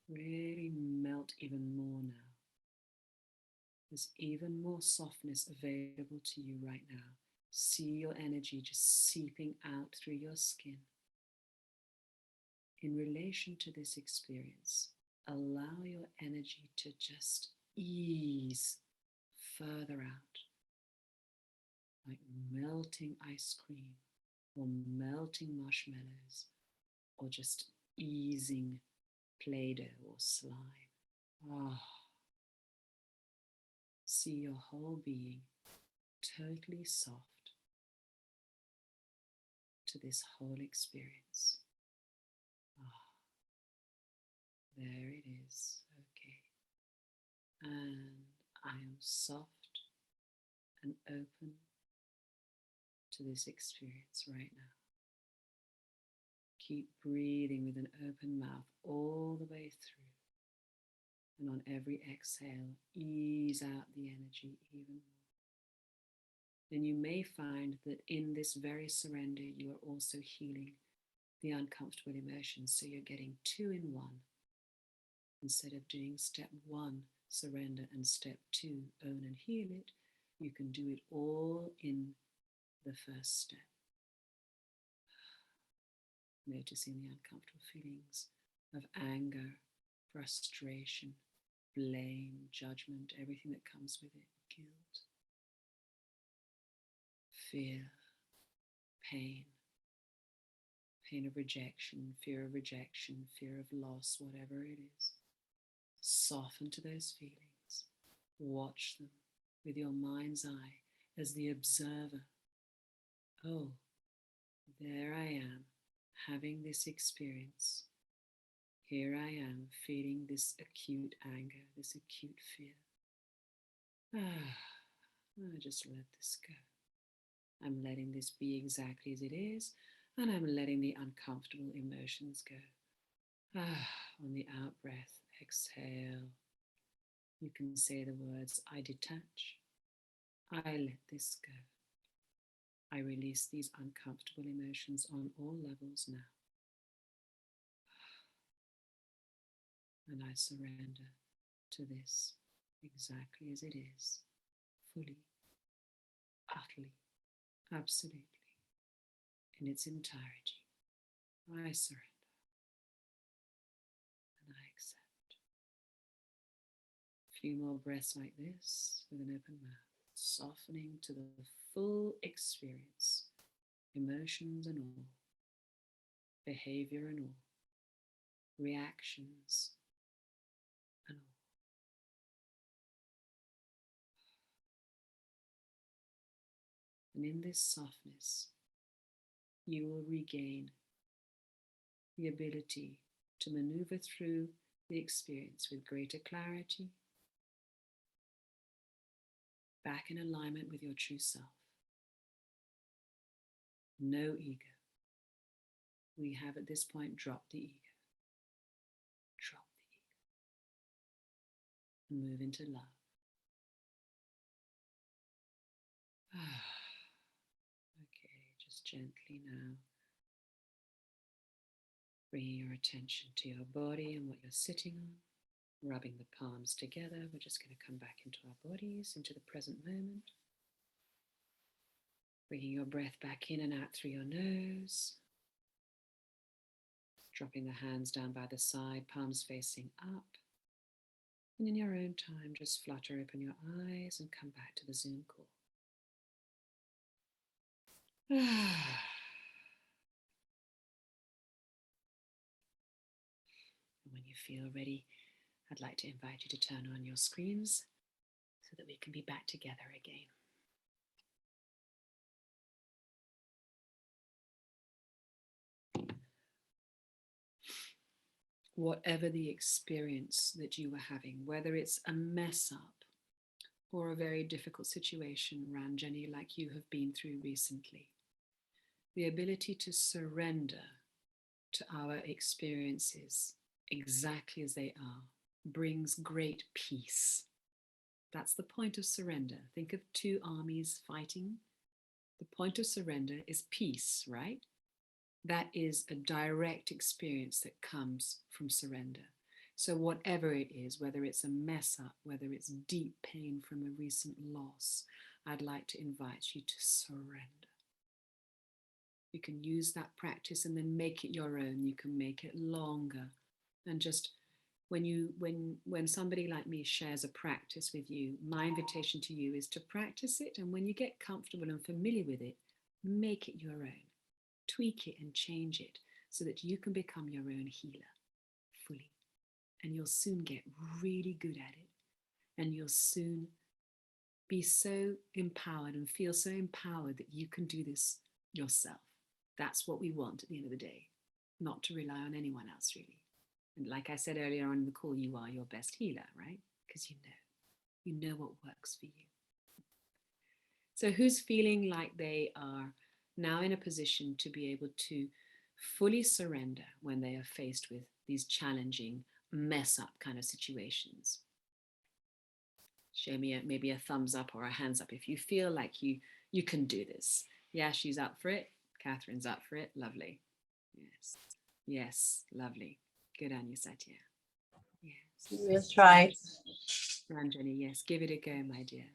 Really melt even more now. There's even more softness available to you right now. See your energy just seeping out through your skin. In relation to this experience, allow your energy to just ease further out, like melting ice cream or melting marshmallows or just easing Play-Doh or slime. See your whole being totally soft, to this whole experience. Ah, there it is. Okay. And I am soft and open to this experience right now. Keep breathing with an open mouth all the way through. And on every exhale, ease out the energy even more. Then you may find that in this very surrender, you are also healing the uncomfortable emotions. So you're getting 2 in 1. Instead of doing step 1, surrender, and step 2, own and heal it, you can do it all in the first step. Noticing the uncomfortable feelings of anger, frustration, blame, judgment, everything that comes with it, guilt, fear, pain of rejection, fear of rejection, fear of loss, whatever it is. Soften to those feelings. Watch them with your mind's eye as the observer. Oh, there I am, having this experience. Here I am, feeling this acute anger, this acute fear. I just let this go. I'm letting this be exactly as it is, and I'm letting the uncomfortable emotions go. On the out breath, exhale. You can say the words, I detach. I let this go. I release these uncomfortable emotions on all levels now. And I surrender to this exactly as it is, fully, utterly, absolutely, in its entirety. I surrender and I accept. A few more breaths like this with an open mouth, softening to the full experience, emotions and all, behavior and all, reactions and all. And in this softness, you will regain the ability to maneuver through the experience with greater clarity, back in alignment with your true self. No ego. We have at this point dropped the ego. Drop the ego. And move into love. Okay, just gently now. Bringing your attention to your body and what you're sitting on. Rubbing the palms together. We're just going to come back into our bodies, into the present moment. Bringing your breath back in and out through your nose. Dropping the hands down by the side, palms facing up. And in your own time, just flutter open your eyes and come back to the Zoom call. When you feel ready, I'd like to invite you to turn on your screens so that we can be back together again. Whatever the experience that you were having, whether it's a mess up or a very difficult situation, Ranjani, like you have been through recently, the ability to surrender to our experiences exactly as they are brings great peace. That's the point of surrender. Think of 2 armies fighting. The point of surrender is peace, right? That is a direct experience that comes from surrender. So whatever it is, whether it's a mess up, whether it's deep pain from a recent loss, I'd like to invite you to surrender. You can use that practice and then make it your own. You can make it longer. And just when somebody like me shares a practice with you, my invitation to you is to practice it. And when you get comfortable and familiar with it, make it your own. Tweak it and change it so that you can become your own healer fully. And you'll soon get really good at it. And you'll soon be so empowered and feel so empowered that you can do this yourself. That's what we want at the end of the day, not to rely on anyone else, really. And like I said earlier on in the call, you are your best healer, right? Because you know what works for you. So who's feeling like they are now in a position to be able to fully surrender when they are faced with these challenging mess up kind of situations? Show me maybe a thumbs up or a hands up if you feel like you can do this. Yeah, she's up for it. Catherine's up for it. Lovely. Yes. Yes, lovely. Good on you, Satya. Yes. We'll try. Ranjani, yes, give it a go, my dear.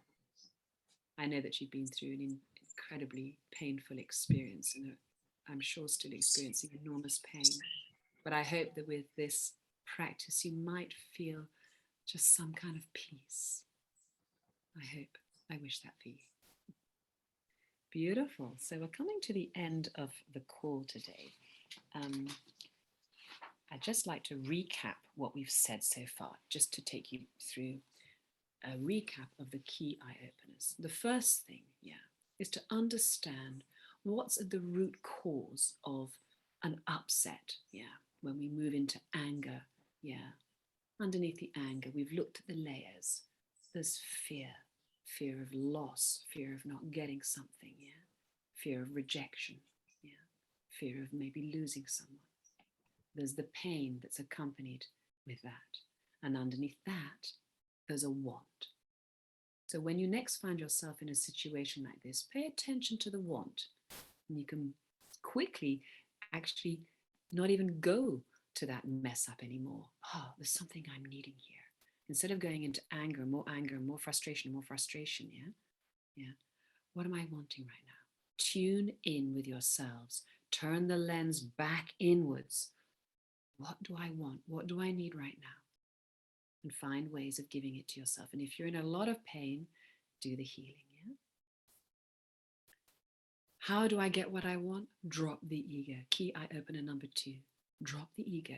I know that you've been through an incredibly painful experience and I'm sure still experiencing enormous pain. But I hope that with this practice, you might feel just some kind of peace. I wish that for you. Beautiful. So we're coming to the end of the call today. I'd just like to recap what we've said so far, just to take you through a recap of the key eye openers. The first thing, is to understand what's at the root cause of an upset, when we move into anger, Underneath the anger, we've looked at the layers. There's fear of loss, fear of not getting something, fear of rejection, fear of maybe losing someone. There's the pain that's accompanied with that. And underneath that, there's a want. So when you next find yourself in a situation like this, pay attention to the want. And you can quickly actually not even go to that mess up anymore. Oh, there's something I'm needing here. Instead of going into anger, more frustration, What am I wanting right now? Tune in with yourselves. Turn the lens back inwards. What do I want? What do I need right now? And find ways of giving it to yourself. And if you're in a lot of pain, do the healing. How do I get what I want? Drop the ego. Key eye opener number 2. Drop the ego.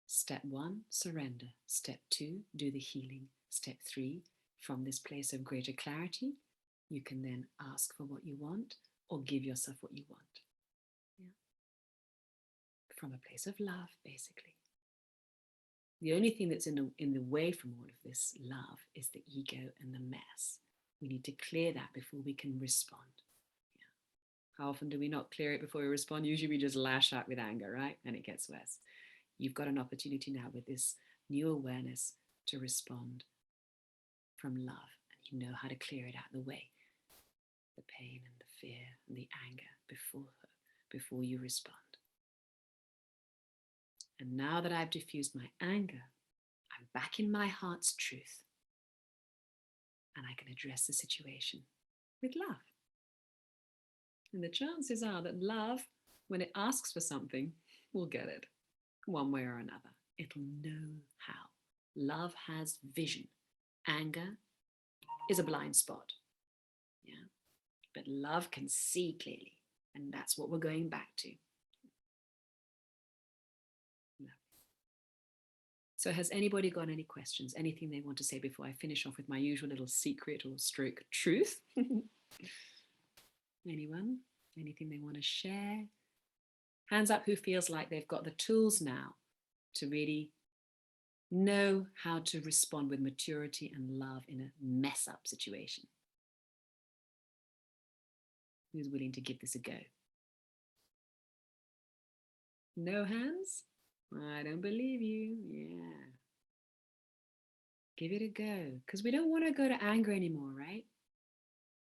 Step 1, surrender. Step 2, do the healing. Step 3, from this place of greater clarity, you can then ask for what you want or give yourself what you want. From a place of love, basically. The only thing that's in the way from all of this love is the ego and the mess. We need to clear that before we can respond. How often do we not clear it before we respond? Usually we just lash out with anger, right? And it gets worse. You've got an opportunity now with this new awareness to respond from love. And you know how to clear it out of the way. The pain and the fear and the anger before you respond. And now that I've diffused my anger, I'm back in my heart's truth. And I can address the situation with love. And the chances are that love, when it asks for something, will get it one way or another. It'll know how. Love has vision. Anger is a blind spot. But love can see clearly. And that's what we're going back to. So has anybody got any questions? Anything they want to say before I finish off with my usual little secret or stroke truth? Anyone? Anything they want to share? Hands up who feels like they've got the tools now to really know how to respond with maturity and love in a mess up situation. Who's willing to give this a go? No hands? I don't believe you. Yeah. Give it a go. Because we don't want to go to anger anymore, right?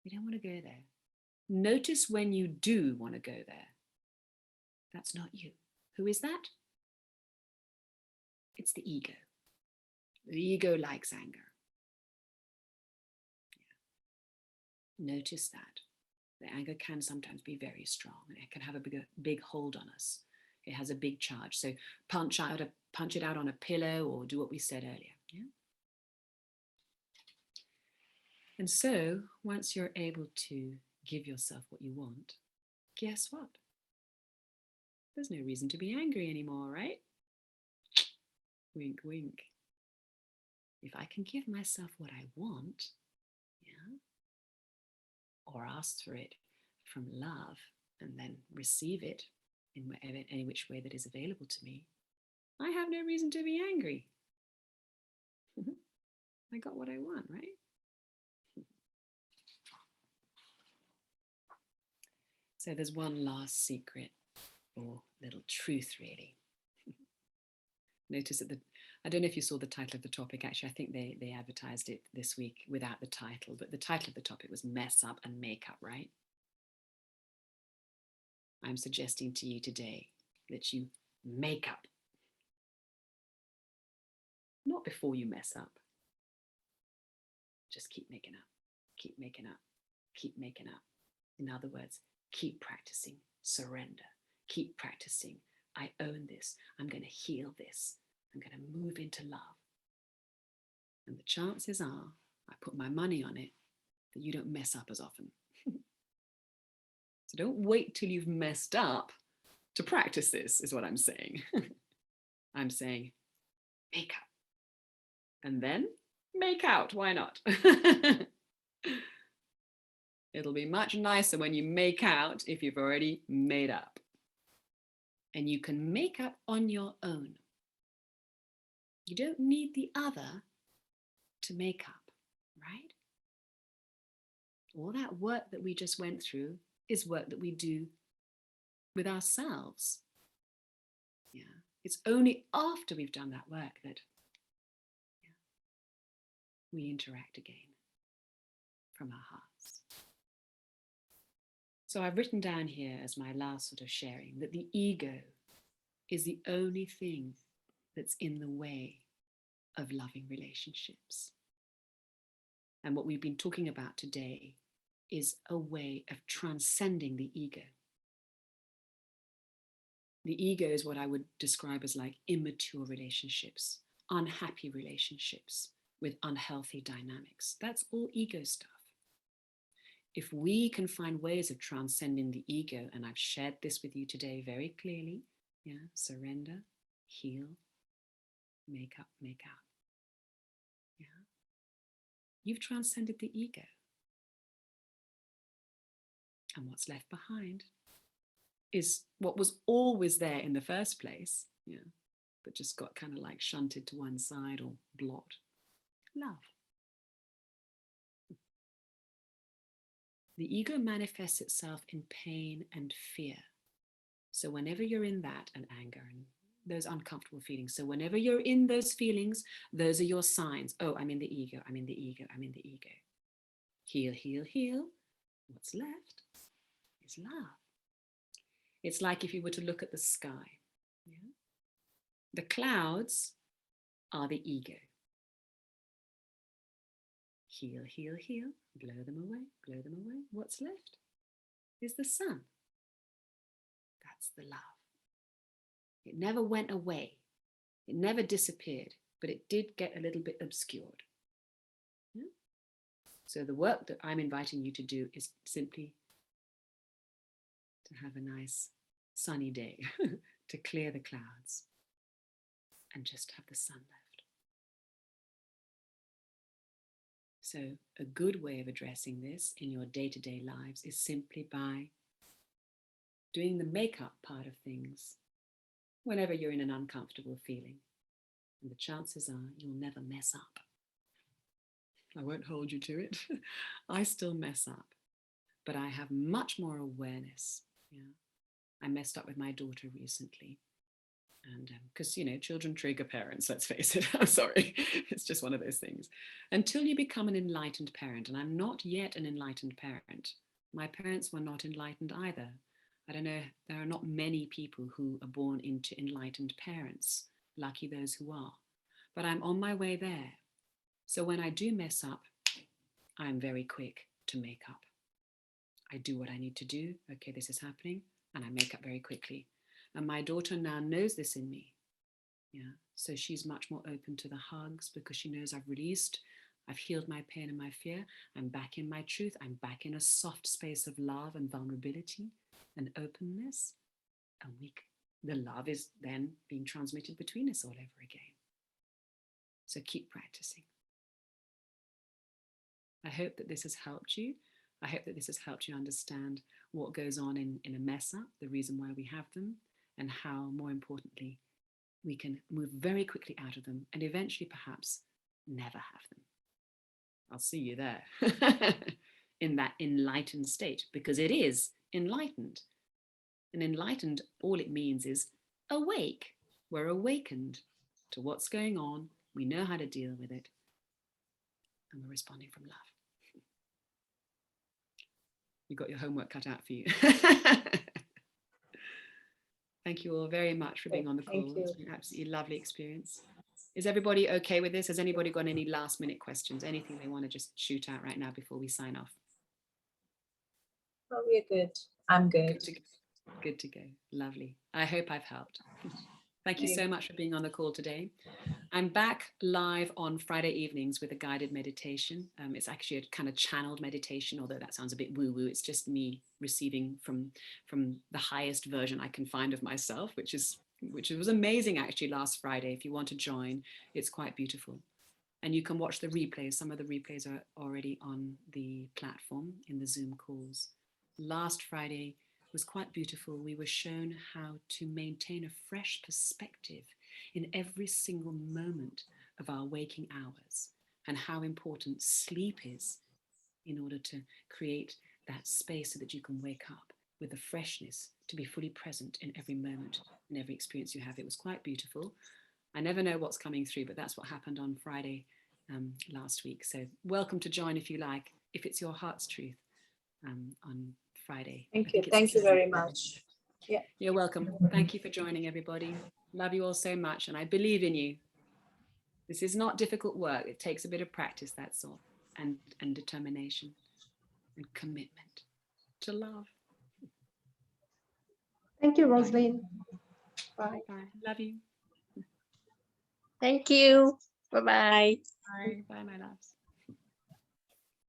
We don't want to go there. Notice when you do want to go there. That's not you. Who is that? It's the ego. The ego likes anger. Yeah. Notice that. The anger can sometimes be very strong and it can have a big hold on us. It has a big charge. So punch it out on a pillow or do what we said earlier. Yeah? And so once you're able to give yourself what you want, guess what? There's no reason to be angry anymore, right? Wink, wink. If I can give myself what I want, or ask for it from love, and then receive it in whatever, any which way that is available to me, I have no reason to be angry. I got what I want, right? So there's one last secret, or little truth, really. Notice that I don't know if you saw the title of the topic. Actually, I think they advertised it this week without the title, but the title of the topic was Mess Up and Make Up, right? I'm suggesting to you today that you make up. Not before you mess up. Just keep making up, keep making up, keep making up. In other words, keep practicing surrender. Keep practicing. I own this. I'm going to heal this. I'm going to move into love. And the chances are, I put my money on it, that you don't mess up as often. So don't wait till you've messed up to practice this, is what I'm saying. I'm saying, make up. And then make out. Why not? It'll be much nicer when you make out if you've already made up. And you can make up on your own. You don't need the other to make up, right? All that work that we just went through is work that we do with ourselves. Yeah. It's only after we've done that work that we interact again from our hearts. So I've written down here as my last sort of sharing that the ego is the only thing that's in the way of loving relationships. And what we've been talking about today is a way of transcending the ego. The ego is what I would describe as like immature relationships, unhappy relationships with unhealthy dynamics. That's all ego stuff. If we can find ways of transcending the ego, and I've shared this with you today very clearly, surrender, heal, make up, make out. You've transcended the ego. And what's left behind is what was always there in the first place, but just got kind of like shunted to one side or blocked. Love. The ego manifests itself in pain and fear. So whenever you're in that, and anger and those uncomfortable feelings, so whenever you're in those feelings, those are your signs. Oh, I'm in the ego, I'm in the ego, I'm in the ego. Heal, heal, heal. What's left is love. It's like if you were to look at the sky. The clouds are the ego. Heal, heal, heal. Blow them away, blow them away. What's left is the sun. That's the love. It never went away. It never disappeared, but it did get a little bit obscured. So the work that I'm inviting you to do is simply to have a nice sunny day, to clear the clouds and just have the sun left. So a good way of addressing this in your day-to-day lives is simply by doing the make-up part of things whenever you're in an uncomfortable feeling. And the chances are you'll never mess up. I won't hold you to it. I still mess up, but I have much more awareness. I messed up with my daughter recently. And because, children trigger parents, let's face it. I'm sorry. It's just one of those things. Until you become an enlightened parent, and I'm not yet an enlightened parent. My parents were not enlightened either. I don't know, there are not many people who are born into enlightened parents. Lucky those who are. But I'm on my way there. So when I do mess up, I'm very quick to make up. I do what I need to do. Okay, this is happening. And I make up very quickly. And my daughter now knows this in me. So she's much more open to the hugs because she knows I've released, I've healed my pain and my fear. I'm back in my truth. I'm back in a soft space of love and vulnerability and openness. And the love is then being transmitted between us all over again. So keep practicing. I hope that this has helped you. I hope that this has helped you understand what goes on in a mess up, the reason why we have them, and how, more importantly, we can move very quickly out of them and eventually perhaps never have them. I'll see you there in that enlightened state, because it is enlightened. And enlightened, all it means is awake. We're awakened to what's going on. We know how to deal with it. And we're responding from love. You got your homework cut out for you. Thank you all very much for being on the call. It's been an absolutely lovely experience. Is everybody okay with this? Has anybody got any last minute questions? Anything they want to just shoot out right now before we sign off? Oh, we're good. I'm good. Good to go. Lovely. I hope I've helped. Thank you so much for being on the call today. I'm back live on Friday evenings with a guided meditation. It's actually a kind of channeled meditation, although that sounds a bit woo-woo. It's just me receiving from the highest version I can find of myself, which was amazing actually last Friday. If you want to join, it's quite beautiful. And you can watch the replays. Some of the replays are already on the platform in the Zoom calls. Last Friday was quite beautiful. We were shown how to maintain a fresh perspective in every single moment of our waking hours, and how important sleep is in order to create that space so that you can wake up with the freshness to be fully present in every moment, in every experience you have. It was quite beautiful. I never know what's coming through, but that's what happened on Friday last week. So welcome to join if you like, if it's your heart's truth on Friday. Thank you. Thank you very much. Yeah. You're welcome. Thank you for joining, everybody. Love you all so much, and I believe in you. This is not difficult work. It takes a bit of practice, that's all, and determination and commitment to love. Thank you, Rosalind. Bye. Bye. Love you. Thank you. Bye-bye. Bye. Bye, my loves.